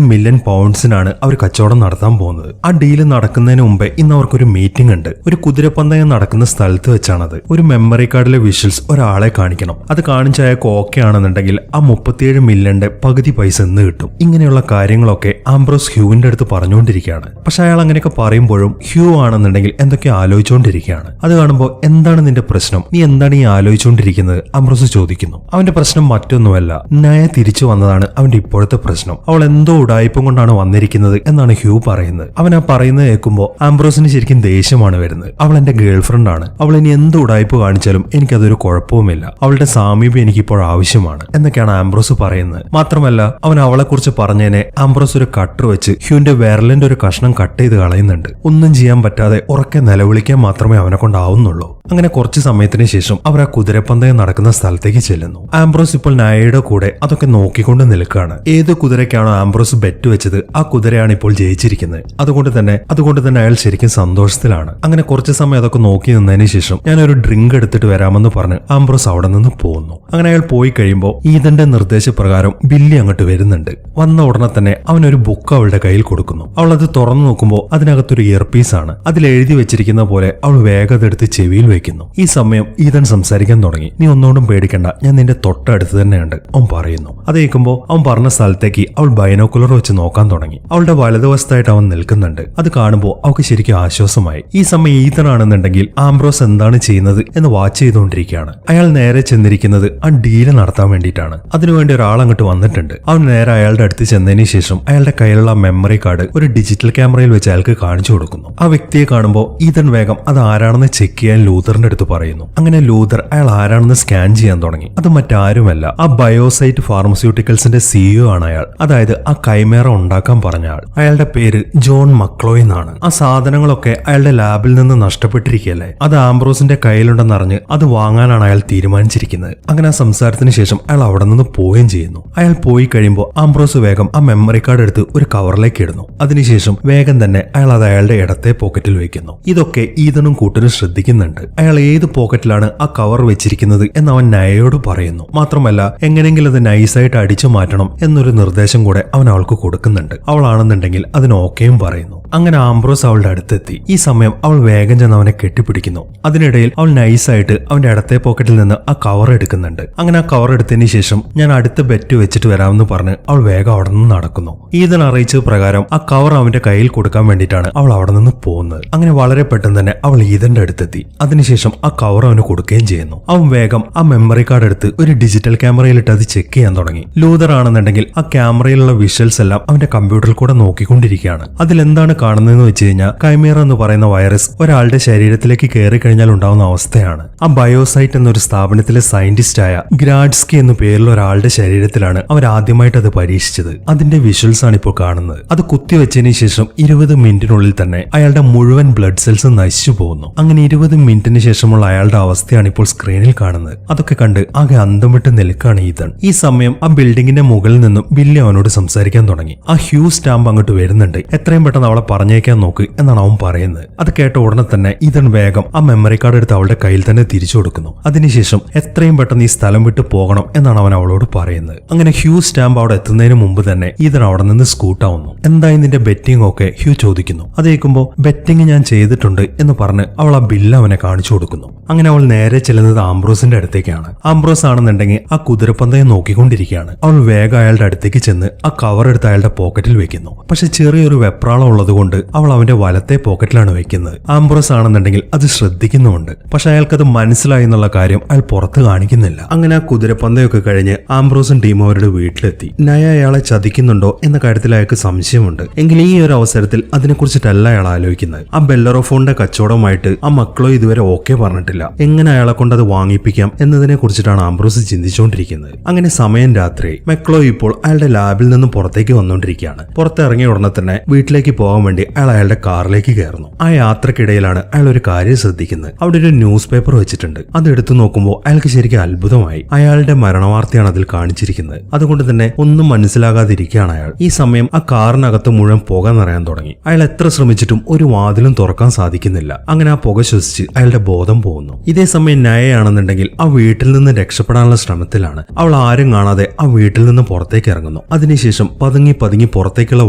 മില്യൺ പൗണ്ട്സിനാണ് അവർ കച്ചവടം നടത്താൻ പോകുന്നത്. ആ ഡീല് നടക്കുന്നതിന് മുമ്പേ ഇന്ന് അവർക്കൊരു മീറ്റിംഗ് ഉണ്ട്. ഒരു കുതിരപ്പന്തയം നടക്കുന്ന സ്ഥലത്ത് വെച്ചാണത്. ഒരു മെമ്മറി കാർഡിലെ വിഷ്വൽസ് ഒരാളെ കാണിക്കണം. അത് കാണിച്ച അയാൾക്ക് ഓക്കെ ആണെന്നുണ്ടെങ്കിൽ ആ 37 മില്യന്റെ പകുതി പൈസ എന്ന് കിട്ടും. ഇങ്ങനെയുള്ള കാര്യങ്ങളൊക്കെ ആംബ്രോസ് ഹ്യൂവിന്റെ അടുത്ത് പറഞ്ഞുകൊണ്ടിരിക്കുകയാണ്. പക്ഷെ അയാൾ അങ്ങനെയൊക്കെ പറയുമ്പോഴും ഹ്യൂ ആണെന്നുണ്ടെങ്കിൽ എന്തൊക്കെ ആലോചിച്ചുകൊണ്ടിരിക്കുകയാണ്. അത് കാണുമ്പോൾ എന്താണ് നിന്റെ പ്രശ്നം, നീ എന്താണ് ഈ ആലോചിച്ചുകൊണ്ടിരിക്കുന്നത്, ആംബ്രോസ് ചോദിക്കുന്നു. അവന്റെ പ്രശ്നം മറ്റൊന്നുമല്ല, നയ തിരിച്ചു വന്നതാണ് അവന്റെ ഇപ്പോഴത്തെ പ്രശ്നം. അവൾ എന്തോ ഉടായ്പം കൊണ്ടാണ് വന്നിരിക്കുന്നത് എന്നാണ് ഹ്യൂ പറയുന്നത്. അവൻ ആ പറയുന്നത് കേൾക്കുമ്പോൾ ആംബ്രോസിന് ശരിക്കും ദേഷ്യമാണ് വരുന്നത്. അവൾ എന്റെ ഗേൾഫ്രണ്ട് ആണ്. അവൾ ഇനി എന്ത് ഉടായ്പ കാണിച്ചാലും എനിക്കതൊരു കുഴപ്പവുമില്ല. അവളുടെ സാമീപ്യം എനിക്കിപ്പോൾ ആവശ്യമാണ് എന്നൊക്കെയാണ് ആംബ്രോസ് പറയുന്നത്. മാത്രമല്ല അവൻ അവളെ കുറിച്ച് പറഞ്ഞതിനെ ആംബ്രോസ് ഒരു കട്ടർ വെച്ച് ഹ്യൂന്റെ വിരലിന്റെ ഒരു കഷ്ണം കട്ട് ചെയ്ത് കളയുന്നുണ്ട്. ഒന്നും ചെയ്യാൻ പറ്റാതെ ഉറക്കെ നിലവിളിക്കാൻ മാത്രമേ അവനെ കൊണ്ടാവുന്നുള്ളൂ. അങ്ങനെ കുറച്ച് സമയത്തിന് ശേഷം അവർ ആ കുതിരപ്പന്തയം നടക്കുന്ന സ്ഥലത്തേക്ക് ചെല്ലുന്നു. ആംബ്രോസ് ഇപ്പോൾ നായയുടെ കൂടെ അതൊക്കെ നോക്കിക്കൊണ്ട് നിൽക്കുകയാണ്. ഏത് കുതിരയ്ക്കാണോ ആംബ്രോസ് ബെറ്റ് വെച്ചത് ആ കുതിരയാണ് ഇപ്പോൾ ജയിച്ചിരിക്കുന്നത്. അതുകൊണ്ട് തന്നെ അയാൾ ശരിക്കും സന്തോഷത്തിലാണ്. അങ്ങനെ കുറച്ച് സമയം അതൊക്കെ നോക്കി നിന്നതിന് ശേഷം ഞാനൊരു ഡ്രിങ്ക് എടുത്തിട്ട് വരാമെന്ന് പറഞ്ഞ് ആംബ്രോസ് അവിടെ നിന്ന് പോകുന്നു. അങ്ങനെ അയാൾ പോയി കഴിയുമ്പോൾ ഈതന്റെ നിർദ്ദേശപ്രകാരം ബില്ലി അങ്ങോട്ട് വരുന്നുണ്ട്. വന്ന ഉടനെ തന്നെ അവനൊരു ബുക്ക് അവളുടെ കയ്യിൽ കൊടുക്കുന്നു. അവൾ അത് തുറന്നു നോക്കുമ്പോൾ അതിനകത്തൊരു ഇയർപീസ് ആണ്. അതിൽ എഴുതി വെച്ചിരിക്കുന്ന പോലെ അവൾ വേഗം അതെടുത്ത് ചെവിയിൽ വെക്കുന്നു. ഈ സമയം ഈതൻ സംസാരിക്കാൻ തുടങ്ങി. നീ ഒന്നുകൊണ്ടും പേടിക്കണ്ട, ഞാൻ നിന്റെ തൊട്ടടുത്ത് തന്നെയുണ്ട്, അവൻ പറയുന്നു. അത് കേൾക്കുമ്പോൾ അവൻ പറഞ്ഞ സ്ഥലത്തേക്ക് അവൾ ബൈനോക്കുലർ വെച്ച് നോക്കാൻ തുടങ്ങി. അവളുടെ വലതുവശത്തായിട്ട് അവൻ നിൽക്കുന്നുണ്ട്. അത് കാണുമ്പോൾ അവൾക്ക് ശരിക്കും ആശ്വാസമായി. ഈ സമയം ഈതൻ ആണെന്നുണ്ടെങ്കിൽ ആംബ്രോസ് എന്താണ് ചെയ്യുന്നത് എന്ന് വാച്ച് ചെയ്തുകൊണ്ടിരിക്കുകയാണ്. അയാൾ നേരെ ചെന്നിരിക്കുന്നത് ആ ഡീല് നടത്താൻ വേണ്ടിയിട്ടാണ്. അതിനുവേണ്ടി ഒരാൾ അങ്ങോട്ട് വന്നിട്ടുണ്ട്. അവൻ നേരെ അയാളുടെ അടുത്ത് ചെന്നതിന് ശേഷം അയാളുടെ കയ്യിലുള്ള മെമ്മറി കാർഡ് ഒരു ഡിജിറ്റൽ ക്യാമറയിൽ വെച്ച് അയാൾക്ക് കാണിച്ചു കൊടുക്കുന്നു. ആ വ്യക്തിയെ കാണുമ്പോൾ ഈതൻ വേഗം അത് ആരാണെന്ന് ചെക്ക് ചെയ്യാൻ ലൂതറിന്റെ അടുത്ത് പറയുന്നു. അങ്ങനെ ലൂതർ അയാൾ ആരാണെന്ന് സ്കാൻ ചെയ്യാൻ തുടങ്ങി. അത് മറ്റാരുമല്ല, ആ ബയോസൈറ്റ് ഫാർമസ്യൂട്ടിക്കൽസിന്റെ CEO ആണ് അയാൾ. അതായത് ആ കൈമേറ ഉണ്ടാക്കാൻ പറഞ്ഞ ആൾ. അയാളുടെ പേര് ജോൺ മക്ലോയ് എന്നാണ്. ആ സാധനങ്ങളൊക്കെ അയാളുടെ ലാബിൽ നിന്ന് നഷ്ടപ്പെട്ടിരിക്കുകയല്ലേ, അത് ആംബ്രോസിന്റെ കയ്യിലുണ്ടെന്നറിഞ്ഞ് അത് വാങ്ങാനാണ് അയാൾ തീരുമാനിച്ചിരിക്കുന്നത്. അങ്ങനെ ആ സംസാരത്തിന് ശേഷം അയാൾ അവിടെ നിന്ന് പോവുകയും ചെയ്യുന്നു. അയാൾ പോയി കഴിയുമ്പോൾ ആംബ്രോസ് വേഗം ആ മെമ്മറി കാർഡ് എടുത്ത് ഒരു കവറിലേക്ക് ഇടുന്നു. അതിനുശേഷം വേഗം തന്നെ അയാൾ അത് അയാളുടെ ഇടത്തെ പോക്കറ്റിൽ വെക്കുന്നു. ഇതൊക്കെ ഈതനും കൂട്ടരും ശ്രദ്ധിക്കുന്നുണ്ട്. അയാൾ ഏത് പോക്കറ്റിലാണ് ആ കവർ വെച്ചിരിക്കുന്നത് എന്ന് അവൻ നയയോട് പറയുന്നു. മാത്രമല്ല എങ്ങനെയെങ്കിലും അത് നൈസായിട്ട് അടിച്ചു മാറ്റണം എന്നൊരു നിർദ്ദേശം കൂടെ അവൻ അവൾക്ക് കൊടുക്കുന്നുണ്ട്. അവളാണെന്നുണ്ടെങ്കിൽ അതിന് ഓക്കെയും പറയുന്നു. അങ്ങനെ ആംബ്രോസ് അവളുടെ അടുത്തെത്തി. ഈ സമയം അവൾ വേഗം ചെന്ന് അവനെ കെട്ടിപ്പിടിക്കുന്നു. അതിനിടയിൽ അവൾ നൈസായിട്ട് അവന്റെ ഇടത്തെ പോക്കറ്റിൽ നിന്ന് ആ കവർ എടുക്കുന്നുണ്ട്. അങ്ങനെ ആ കവർ എടുത്തതിന് ശേഷം ഞാൻ അടുത്ത ബെറ്റ് വെച്ചിട്ട് വരാമെന്ന് പറഞ്ഞ് അവൾ വേഗം അവിടെ നിന്ന് നടക്കുന്നു. ഈതൻ അറിയിച്ചത് പ്രകാരം ആ കവർ അവന്റെ കയ്യിൽ കൊടുക്കാൻ വേണ്ടിയിട്ടാണ് അവൾ അവിടെ നിന്ന് പോകുന്നത്. അങ്ങനെ വളരെ പെട്ടെന്ന് തന്നെ അവൾ ഈതന്റെ അടുത്തെത്തി. അതിനുശേഷം ആ കവർ അവന് കൊടുക്കുകയും ചെയ്യുന്നു. അവൻ വേഗം ആ മെമ്മറി കാർഡ് എടുത്ത് ഒരു ഡിജിറ്റൽ ക്യാമറയിലിട്ട് അത് ചെക്ക് ചെയ്യാൻ തുടങ്ങി. ലൂതർ ആണെന്നുണ്ടെങ്കിൽ ആ ക്യാമറയിലുള്ള വിഷ്വൽസ് എല്ലാം അവന്റെ കമ്പ്യൂട്ടറിൽ കൂടെ നോക്കിക്കൊണ്ടിരിക്കുകയാണ്. അതിലെന്താണ് കാണുന്നതെന്ന് വെച്ച് കഴിഞ്ഞാൽ കൈമേറ എന്ന് പറയുന്ന വൈറസ് ഒരാളുടെ ശരീരത്തിലേക്ക് കയറി കഴിഞ്ഞാൽ ഉണ്ടാവുന്ന അവസ്ഥയാണ്. ആ ബയോസൈറ്റ് എന്നൊരു സ്ഥാപനത്തിലെ സയന്റിസ്റ്റ് ആയ ഗ്രാഡ്സ്കി എന്ന പേരിലുള്ള ഒരാളുടെ ശരീരത്തിലാണ് അവർ ആദ്യമായിട്ട് അത് പരീക്ഷിച്ചത്. അതിന്റെ വിഷ്വൽസ് ആണ് ഇപ്പോൾ കാണുന്നത്. അത് കുത്തിവെച്ചതിന് ശേഷം 20 മിനിറ്റിനുള്ളിൽ തന്നെ അയാളുടെ മുഴുവൻ ബ്ലഡ് സെൽസ് നശിച്ചു പോകുന്നു. അങ്ങനെ 20 മിനിറ്റിന് ശേഷമുള്ള അയാളുടെ അവസ്ഥയാണ് ഇപ്പോൾ സ്ക്രീനിൽ കാണുന്നത്. അതൊക്കെ കണ്ട് ആകെ അന്തം വിട്ട് നിൽക്കാണ് ഈതൻ. ഈ സമയം ആ ബിൽഡിങ്ങിന്റെ മുകളിൽ നിന്നും ബില്ലി അവനോട് സംസാരിക്കാൻ തുടങ്ങി. ആ ഹ്യൂ സ്റ്റാമ്പ് അങ്ങോട്ട് വരുന്നുണ്ട്. എത്രയും പെട്ടെന്ന് അവളെ പറഞ്ഞേക്കാൻ നോക്ക് എന്നാണ് അവൻ പറയുന്നത്. അത് കേട്ട ഉടനെ തന്നെ ഈതൻ വേഗം ആ മെമ്മറി കാർഡ് എടുത്ത് അവളുടെ കയ്യിൽ തന്നെ തിരിച്ചു കൊടുക്കുന്നു. അതിനുശേഷം എത്രയും പെട്ടെന്ന് ഈ സ്ഥലം വിട്ട് പോകണം എന്നാണ് അവൻ അവളോട് പറയുന്നത്. അങ്ങനെ ഹ്യൂ സ്റ്റാമ്പ് അവിടെ എത്തുന്നതിന് മുമ്പ് തന്നെ ഈതൻ അവിടെ നിന്ന് സ്കൂട്ടാവുന്നു. എന്തായി നിന്റെ ബെറ്റിംഗ് ഒക്കെ ഹ്യൂ ചോദിക്കുന്നു. അത് കേൾക്കുമ്പോൾ ബെറ്റിംഗ് ഞാൻ ചെയ്തിട്ടുണ്ട് എന്ന് പറഞ്ഞ് അവൾ ആ ബില്ല് അവനെ കാണിച്ചു കൊടുക്കുന്നു. അങ്ങനെ അവൾ നേരെ ചെല്ലുന്നത് ആംബ്രോസിന്റെ അടുത്തേക്കാണ്. ആംബ്രോസ് ആണെന്നുണ്ടെങ്കിൽ ആ കുതിരപ്പന്തയം നോക്കിക്കൊണ്ടിരിക്കുകയാണ്. അവൾ വേഗം അയാളുടെ അടുത്തേക്ക് ചെന്ന് ആ കവർ എടുത്ത് അയാളുടെ പോക്കറ്റിൽ വെക്കുന്നു. പക്ഷെ ചെറിയൊരു വെപ്രാളം ഉള്ളത് കൊണ്ട് അവൾ അവന്റെ വലത്തെ പോക്കറ്റിലാണ് വെക്കുന്നത്. ആംബ്രോസ് ആണെന്നുണ്ടെങ്കിൽ അത് ശ്രദ്ധിക്കുന്നുമുണ്ട്. പക്ഷെ അയാൾക്കത് മനസ്സിലായി എന്നുള്ള കാര്യം അയാൾ പുറത്ത് കാണിക്കുന്നില്ല. അങ്ങനെ ആ കുതിരപ്പന്തയൊക്കെ കഴിഞ്ഞ് ആംബ്രോസും ടീമും അവരുടെ വീട്ടിലെത്തി. നയ അയാളെ ചതിക്കുന്നുണ്ടോ എന്ന കാര്യത്തിൽ അയാൾക്ക് സംശയമുണ്ട്. എങ്കിൽ ഈ ഒരു അവസരത്തിൽ അതിനെക്കുറിച്ചിട്ടല്ല അയാൾ ആലോചിക്കുന്നത്. ആ ബെല്ലറോഫോണിന്റെ കച്ചവടമായിട്ട് ആ മക്കളോ ഇതുവരെ ഓക്കെ പറഞ്ഞിട്ടില്ല. എങ്ങനെ അയാളെ കൊണ്ട് അത് വാങ്ങിപ്പിക്കാം എന്നതിനെ കുറിച്ചിട്ടാണ് ആംബ്രോസ് ചിന്തിച്ചുകൊണ്ടിരിക്കുന്നത്. അങ്ങനെ സമയം രാത്രി. മെക്ലോ ഇപ്പോൾ അയാളുടെ ലാബിൽ നിന്ന് പുറത്തേക്ക് വന്നുകൊണ്ടിരിക്കുകയാണ്. പുറത്തിറങ്ങിയ ഉടനെ തന്നെ വീട്ടിലേക്ക് പോകാൻ വേണ്ടി അയാൾ അയാളുടെ കാറിലേക്ക് കയറുന്നു. ആ യാത്രക്കിടയിലാണ് അയാൾ ഒരു കാര്യം ശ്രദ്ധിക്കുന്നത്. അവിടെ ഒരു ന്യൂസ് പേപ്പർ വെച്ചിട്ടുണ്ട്. അത് എടുത്തു നോക്കുമ്പോൾ അയാൾക്ക് ശരിക്കും അത്ഭുതമായി. അയാളുടെ മരണവാർത്തയാണ് അതിൽ കാണിച്ചിരിക്കുന്നത്. അതുകൊണ്ട് തന്നെ ഒന്നും മനസ്സിലാകാതിരിക്കുകയാണ് അയാൾ. ഈ സമയം ആ കാറിനകത്ത് മുഴുവൻ പുക നിറയാൻ തുടങ്ങി. അയാൾ എത്ര ശ്രമിച്ചിട്ടും ഒരു വാതിലും തുറക്കാൻ സാധിക്കുന്നില്ല. അങ്ങനെ ആ പുക ശ്വസിച്ച് അയാളുടെ ബോധം പോകുന്നു. ഇതേ സമയം നയയാണെന്നുണ്ടെങ്കിൽ ആ വീട്ടിൽ നിന്ന് രക്ഷപ്പെടാനുള്ള ശ്രമത്തിലാണ്. അവൾ ആരും കാണാതെ ആ വീട്ടിൽ നിന്ന് പുറത്തേക്ക് ഇറങ്ങുന്നു. അതിനുശേഷം പതുങ്ങി പുറത്തേക്കുള്ള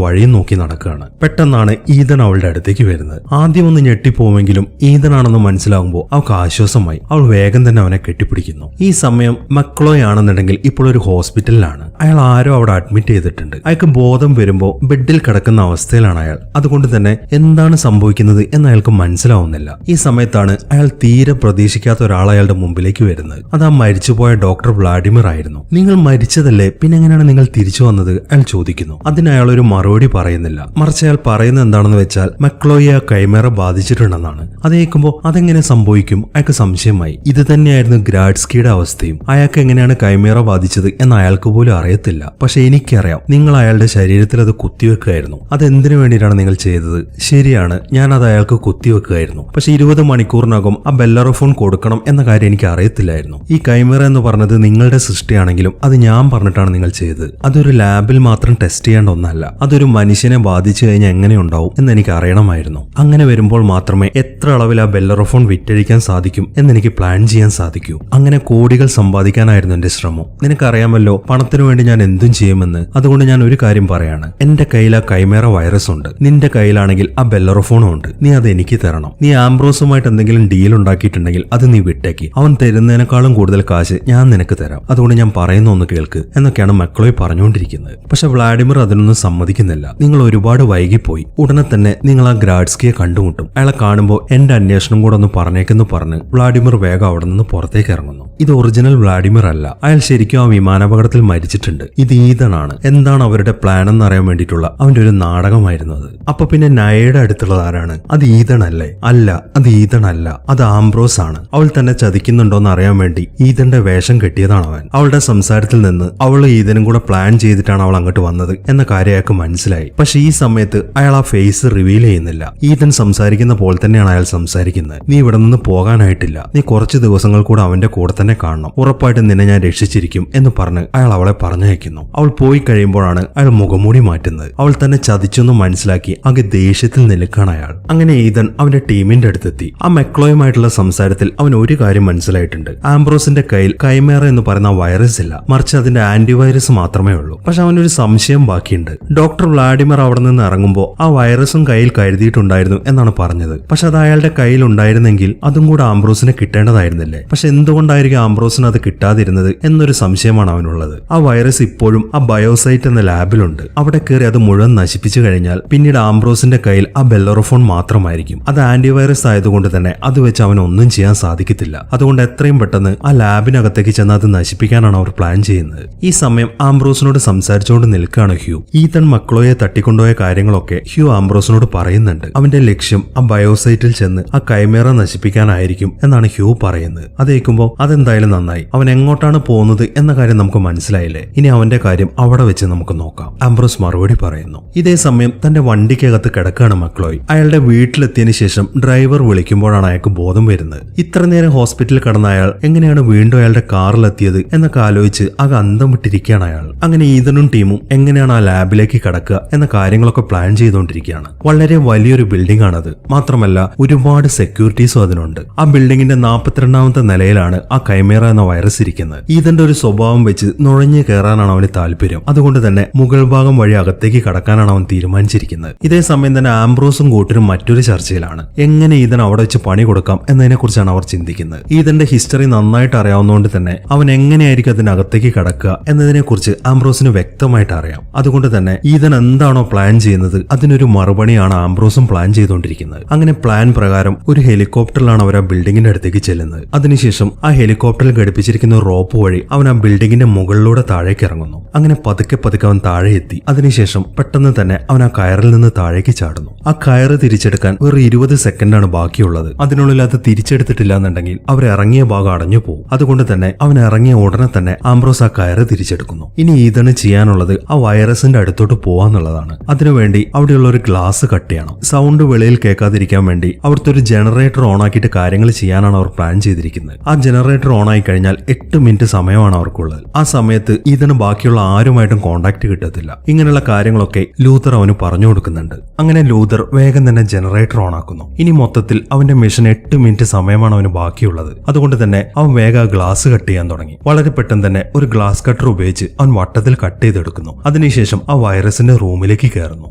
വഴിയും നോക്കി നടക്കുകയാണ്. പെട്ടെന്നാണ് ഈതൻ അവളുടെ അടുത്തേക്ക് വരുന്നത്. ആദ്യം ഒന്ന് ഞെട്ടിപ്പോവെങ്കിലും ഈതനാണെന്ന് മനസ്സിലാകുമ്പോൾ അവൾക്ക് ആശ്വാസമായി. അവൾ വേഗം തന്നെ അവനെ കെട്ടിപ്പിടിക്കുന്നു. ഈ സമയം മക്ലോയാണെന്നുണ്ടെങ്കിൽ ഇപ്പോൾ ഒരു ഹോസ്പിറ്റലിലാണ്. അയാൾ ആരോ അവിടെ അഡ്മിറ്റ് ചെയ്തിട്ടുണ്ട്. അയാൾക്ക് ബോധം വരുമ്പോൾ ബെഡിൽ കിടക്കുന്ന അവസ്ഥയിലാണ് അയാൾ. അതുകൊണ്ട് തന്നെ എന്താണ് സംഭവിക്കുന്നത് എന്ന് അയാൾക്ക് മനസ്സിലാവുന്നില്ല. ഈ സമയത്താണ് അയാൾ തീരെ പ്രതീക്ഷിക്കാത്ത ഒരാൾ അയാളുടെ മുമ്പിലേക്ക് വരുന്നത്. അത് ആ മരിച്ചുപോയ ഡോക്ടർ വ്ളാഡിമിർ ആയിരുന്നു. നിങ്ങൾ മരിച്ചതല്ലേ, പിന്നെ എങ്ങനെയാണ് നിങ്ങൾ തിരിച്ചു വന്നത്? അയാൾ ചോദിക്കുന്നു. അതിന് അയാൾ ഒരു മറുപടി പറയുന്നില്ല. മറിച്ച് അയാൾ പറയുന്നത് എന്താണെന്ന് വെച്ചാൽ മക്ലോയെ ആ കൈമേറ ബാധിച്ചിട്ടുണ്ടെന്നാണ്. അത് കേൾക്കുമ്പോൾ അതെങ്ങനെ സംഭവിക്കും? അയാൾക്ക് സംശയമായി. ഇത് തന്നെയായിരുന്നു ഗ്രാഡ്സ്കിയുടെ അവസ്ഥയും. അയാൾക്ക് എങ്ങനെയാണ് കൈമേറ ബാധിച്ചത് എന്ന് അയാൾക്ക് പോലും അറിയത്തില്ല. പക്ഷെ എനിക്കറിയാം, നിങ്ങൾ അയാളുടെ ശരീരത്തിൽ അത് കുത്തിവെക്കുകയായിരുന്നു. അതെന്തിനു വേണ്ടിയിട്ടാണ് നിങ്ങൾ ചെയ്തത്? ശരിയാണ്, ഞാൻ അത് അയാൾക്ക് കുത്തിവെക്കുകയായിരുന്നു. പക്ഷെ 20 മണിക്കൂറിനകം ആ ബെല്ലറോഫോൺ കൊടുക്കണം എന്ന കാര്യം എനിക്ക് അറിയത്തില്ലായിരുന്നു. ഈ കൈമേറ എന്ന് പറഞ്ഞത് നിങ്ങളുടെ സൃഷ്ടിയാണെങ്കിലും അത് ഞാൻ പറഞ്ഞിട്ടാണ് നിങ്ങൾ ചെയ്തത്. അതൊരു ലാബിൽ മാത്രം ടെസ്റ്റ് ചെയ്യേണ്ട ഒന്നല്ല. അതൊരു മനുഷ്യനെ ബാധിച്ചു കഴിഞ്ഞാൽ എങ്ങനെ ഉണ്ടാവും എന്ന് എനിക്ക് അറിയണമായിരുന്നു. അങ്ങനെ വരുമ്പോൾ മാത്രമേ എത്ര അളവിൽ ആ ബെല്ലറോഫോൺ വിറ്റഴിക്കാൻ സാധിക്കും എന്നെനിക്ക് പ്ലാൻ ചെയ്യാൻ സാധിക്കൂ. അങ്ങനെ കോടികൾ സമ്പാദിക്കാനായിരുന്നു എന്റെ ശ്രമം. നിനക്കറിയാമല്ലോ പണത്തിനു വേണ്ടി ഞാൻ എന്തും ചെയ്യുമെന്ന്. അതുകൊണ്ട് ഞാൻ ഒരു കാര്യം പറയാണ്. എന്റെ കയ്യിൽ ആ കൈമേറ വൈറസ് ഉണ്ട്. നിന്റെ കയ്യിലാണെങ്കിൽ ആ ബെല്ലറോഫോണും ഉണ്ട്. നീ അത് എനിക്ക് തരണം. നീ ആംബ്രോസുമായിട്ട് എന്തെങ്കിലും ഡീൽ ഉണ്ടാക്കിയിട്ടുണ്ടെങ്കിൽ അത് നീ വിട്ടേക്ക്. അവൻ തരുന്നതിനേക്കാളും കൂടുതൽ കാശ് ഞാൻ നിനക്ക് തരാം. അതുകൊണ്ട് ഞാൻ പറയുന്ന ഒന്ന് കേൾക്ക് എന്നൊക്കെയാണ് മക്ലോയ് പറഞ്ഞുകൊണ്ടിരിക്കുന്നത്. പക്ഷെ വ്ളാഡിമിർ അതിനൊന്നും സമ്മതിക്കുന്നില്ല. നിങ്ങൾ ഒരുപാട് വൈകിപ്പോയി. ഉടനെ തന്നെ നിങ്ങൾ ആ ഗ്രാഡ്സ്കിയെ കണ്ടുമുട്ടും. അയാളെ കാണുമ്പോൾ എന്റെ അന്വേഷണം കൂടെ ഒന്ന് പറഞ്ഞേക്കെന്ന് പറഞ്ഞ് വ്ളാഡിമിർ വേഗം അവിടെ നിന്ന് പുറത്തേക്ക് ഇറങ്ങുന്നു. ഇത് ഒറിജിനൽ വ്ളാഡിമിർ അല്ല. അയാൾ ശരിക്കും ആ വിമാനാപകടത്തിൽ മരിച്ചിട്ടുണ്ട്. ഇത് ഈതനാണ്. എന്താണ് അവരുടെ പ്ലാൻ എന്ന് അറിയാൻ വേണ്ടിയിട്ടുള്ള അവന്റെ ഒരു നാടകമായിരുന്നു അത്. അപ്പൊ പിന്നെ നയയുടെ അടുത്തുള്ളത് ആരാണ്? അത് ഈതനല്ലേ? അല്ല, അത് ഈതനല്ല, അത് ആംബ്രോസ് ആണ്. അവൾ തന്നെ ചതിക്കുന്നുണ്ടോന്ന് അറിയാൻ വേണ്ടി ഈതന്റെ വേഷം കെട്ടിയതാണ് അവൻ. അവളുടെ സംസാരത്തിൽ നിന്ന് അവൾ ഈതനും കൂടെ പ്ലാൻ ചെയ്തിട്ടാണ് അവൾ അങ്ങോട്ട് വന്നത് എന്ന കാര്യം അയാൾക്ക് മനസ്സിലായി. പക്ഷെ ഈ സമയത്ത് അയാൾ ആ ഫേസ് റിവീൽ ചെയ്യുന്നില്ല. ഈതൻ സംസാരിക്കുന്ന പോലെ തന്നെയാണ് അയാൾ സംസാരിക്കുന്നത്. നീ ഇവിടെ നിന്ന് പോകാനായിട്ടില്ല. നീ കുറച്ച് ദിവസങ്ങൾ കൂടെ അവന്റെ കൂടെ തന്നെ കാണണം. ഉറപ്പായിട്ടും നിന്നെ ഞാൻ രക്ഷിച്ചിരിക്കും എന്ന് പറഞ്ഞ് അയാൾ അവളെ പറഞ്ഞയക്കുന്നു. അവൾ പോയി കഴിയുമ്പോഴാണ് അയാൾ മുഖംമൂടി മാറ്റുന്നത്. അവൾ തന്നെ ചതിച്ചൊന്നും മനസ്സിലാക്കി ആകെ ദേഷ്യത്തിൽ നിൽക്കാണ് അയാൾ. അങ്ങനെ ഈതൻ അവന്റെ ടീമിന്റെ അടുത്തെത്തി. ആ മെക്ലോയുമായിട്ടുള്ള സംസാരത്തിൽ അവൻ ഒരു കാര്യം മനസ്സിലായിട്ടുണ്ട്. ആംബ്രോസിന്റെ കയ്യിൽ കൈമേറ എന്ന് പറയുന്ന വൈറസ് ഇല്ല, മറിച്ച് അതിന്റെ ആന്റിവൈറസ് മാത്രമേ ഉള്ളൂ. പക്ഷെ അവനൊരു സംശയം ബാക്കിയുണ്ട്. ഡോക്ടർ വ്ളാഡിമിർ അവിടെ നിന്ന് ഇറങ്ങുമ്പോൾ ആ വൈറസും കയ്യിൽ കരുതിയിട്ടുണ്ടായിരുന്നു എന്നാണ് പറഞ്ഞത്. പക്ഷെ അത് അയാളുടെ കയ്യിൽ ഉണ്ടായിരുന്നെങ്കിൽ അതും കൂടെ ആംബ്രോസിന് കിട്ടേണ്ടതായിരുന്നില്ലേ? പക്ഷെ എന്തുകൊണ്ടായിരിക്കും ആംബ്രോസിന് അത് കിട്ടാതിരുന്നത് എന്നൊരു സംശയമാണ് അവനുള്ളത്. ആ വൈറസ് ഇപ്പോഴും ആ ബയോസൈറ്റ് എന്ന ലാബിലുണ്ട്. അവിടെ കയറി അത് മുഴുവൻ നശിപ്പിച്ചു കഴിഞ്ഞാൽ പിന്നീട് ആംബ്രോസിന്റെ കയ്യിൽ ആ ബെല്ലറോഫോൺ മാത്രമായിരിക്കും. അത് ആന്റിവൈറസ് ആയതുകൊണ്ട് തന്നെ അത് വെച്ച് അവൻ ഒന്നും ചെയ്യാൻ സാധിക്കത്തില്ല. അതുകൊണ്ട് എത്രയും പെട്ടെന്ന് ആ ലാബിനകത്തേക്ക് ചെന്ന് അത് നശിപ്പിക്കാനാണ് അവർ പ്ലാൻ ചെയ്യുന്നത്. ഈ സമയം ആംബ്രോസിനോട് സംസാരിച്ചുകൊണ്ട് നിൽക്കുകയാണ് ഹ്യൂ. ഈതൻ മക്ലോയെ തട്ടിക്കൊണ്ടുപോയ കാര്യങ്ങളൊക്കെ ഹ്യൂ ആംബ്രോസിനോട് പറയുന്നുണ്ട്. അവന്റെ ലക്ഷ്യം ആ ബയോസൈറ്റിൽ ചെന്ന് ആ കൈമേറ നശിപ്പിക്കാനായിരിക്കും എന്നാണ് ഹ്യൂ പറയുന്നത്. അത് കേൾക്കുമ്പോൾ അതെന്തായാലും നന്നായി. അവൻ എങ്ങോട്ടാണ് പോകുന്നത് എന്ന കാര്യം നമുക്ക് മനസ്സിലായില്ലേ? ഇനി അവന്റെ കാര്യം അവിടെ വെച്ച് നമുക്ക് നോക്കാം. ആംബ്രോസ് മറുപടി പറയുന്നു. ഇതേ സമയം തന്റെ വണ്ടിക്കകത്ത് കിടക്കുകയാണ് മക്ലോയ്. അയാളുടെ വീട്ടിലെത്തിയതിനു ശേഷം ഡ്രൈവർ വിളിക്കുമ്പോഴാണ് അയാൾക്ക് ബോധം വരുന്നത്. ഇത്ര നേരം ഹോസ്പിറ്റലിൽ കിടന്ന അയാൾ എങ്ങനെയാണ് വീണ്ടും അയാളുടെ കാറിലെത്തിയത് എന്നൊക്കെ ആലോചിച്ച് ആകെ അന്തം വിട്ടിരിക്കുകയാണ് അയാൾ. അങ്ങനെ ഈതനും ടീമും എങ്ങനെയാണ് ആ ലാബിലേക്ക് കടക്കുക എന്ന കാര്യങ്ങളൊക്കെ പ്ലാൻ ചെയ്തുകൊണ്ടിരിക്കും. ചെയ്തുകൊണ്ടിരിക്കുകയാണ്. വളരെ വലിയൊരു ബിൽഡിംഗ് ആണത്. മാത്രമല്ല ഒരുപാട് സെക്യൂരിറ്റീസും അതിനുണ്ട്. ആ ബിൽഡിംഗിന്റെ 42ാമത്തെ നിലയിലാണ് ആ കൈമേറ എന്ന വൈറസ് ഇരിക്കുന്നത്. ഇതിന്റെ ഒരു സ്വഭാവം വെച്ച് നുഴഞ്ഞു കയറാനാണ് അവന് താല്പര്യം. അതുകൊണ്ട് തന്നെ മുകൾ ഭാഗം വഴി അകത്തേക്ക് കടക്കാനാണ് അവൻ തീരുമാനിച്ചിരിക്കുന്നത്. ഇതേ സമയം തന്നെ ആംബ്രോസും കൂട്ടരും മറ്റൊരു ചർച്ചയിലാണ്. എങ്ങനെ ഈതൻ അവിടെ വെച്ച് പണി കൊടുക്കാം എന്നതിനെ കുറിച്ചാണ് അവർ ചിന്തിക്കുന്നത്. ഈതന്റെ ഹിസ്റ്ററി നന്നായിട്ട് അറിയാവുന്നതുകൊണ്ട് തന്നെ അവൻ എങ്ങനെയായിരിക്കും അതിനകത്തേക്ക് കടക്കുക എന്നതിനെ കുറിച്ച് ആംബ്രോസിന് വ്യക്തമായിട്ട് അറിയാം. അതുകൊണ്ട് തന്നെ ഈതൻ എന്താണോ പ്ലാൻ ചെയ്യുന്നത് അതിനൊരു മറുപടിയാണ് ആംബ്രോസും പ്ലാൻ ചെയ്തുകൊണ്ടിരിക്കുന്നത്. അങ്ങനെ പ്ലാൻ പ്രകാരം ഒരു ഹെലികോപ്റ്ററിലാണ് അവർ ആ ബിൽഡിംഗിന്റെ അടുത്തേക്ക് ചെല്ലുന്നത്. അതിനുശേഷം ആ ഹെലികോപ്റ്ററിൽ ഘടിപ്പിച്ചിരിക്കുന്ന റോപ്പ് വഴി അവൻ ആ ബിൽഡിംഗിന്റെ മുകളിലൂടെ താഴേക്ക് ഇറങ്ങുന്നു. അങ്ങനെ പതുക്കെ പതുക്കെ അവൻ താഴെ എത്തി. അതിനുശേഷം പെട്ടെന്ന് തന്നെ അവൻ ആ കയറിൽ നിന്ന് താഴേക്ക് ചാടുന്നു. ആ കയറ് തിരിച്ചെടുക്കാൻ വെറും 20 സെക്കൻഡാണ് ബാക്കിയുള്ളത്. അതിനുള്ളിൽ അത് തിരിച്ചെടുത്തിട്ടില്ല എന്നുണ്ടെങ്കിൽ അവർ ഇറങ്ങിയ ഭാഗം അടഞ്ഞു പോകും. അതുകൊണ്ട് തന്നെ അവൻ ഇറങ്ങിയ ഉടനെ തന്നെ ആംബ്രോസ് ആ കയറ് തിരിച്ചെടുക്കുന്നു. ഇനി ഈതന് ചെയ്യാനുള്ളത് ആ വൈറസിന്റെ അടുത്തോട്ട് പോവാന്നുള്ളതാണ്. അതിനുവേണ്ടി അവിടെയുള്ള ഒരു ഗ്ലാസ് കട്ട് ചെയ്യണം. സൗണ്ട് വെളിയിൽ കേൾക്കാതിരിക്കാൻ വേണ്ടി അവിടുത്തെ ഒരു ജനറേറ്റർ ഓൺ ആക്കിയിട്ട് കാര്യങ്ങൾ ചെയ്യാനാണ് അവർ പ്ലാൻ ചെയ്തിരിക്കുന്നത്. ആ ജനറേറ്റർ ഓൺ ആയി കഴിഞ്ഞാൽ 8 മിനിറ്റ് സമയമാണ് അവർക്കുള്ളത്. ആ സമയത്ത് ഈതന് ബാക്കിയുള്ള ആരുമായിട്ടും കോണ്ടാക്ട് കിട്ടത്തില്ല. ഇങ്ങനെയുള്ള കാര്യങ്ങളൊക്കെ ലൂതർ അവന് പറഞ്ഞു കൊടുക്കുന്നുണ്ട്. അങ്ങനെ ലൂതർ വേഗം തന്നെ ജനറേറ്റർ ഓൺ ആക്കുന്നു. ഇനി മൊത്തത്തിൽ അവന്റെ മിഷൻ 8 മിനിറ്റ് സമയമാണ് അവന് ബാക്കിയുള്ളത്. അതുകൊണ്ട് തന്നെ അവൻ വേഗം ഗ്ലാസ് കട്ട് ചെയ്യാൻ തുടങ്ങി. വളരെ പെട്ടെന്ന് തന്നെ ഒരു ഗ്ലാസ് കട്ടർ ഉപയോഗിച്ച് അവൻ വട്ടത്തിൽ കട്ട് ചെയ്തെടുക്കുന്നു. അതിനുശേഷം ആ വൈറസിന്റെ റൂമിലേക്ക് കയറുന്നു.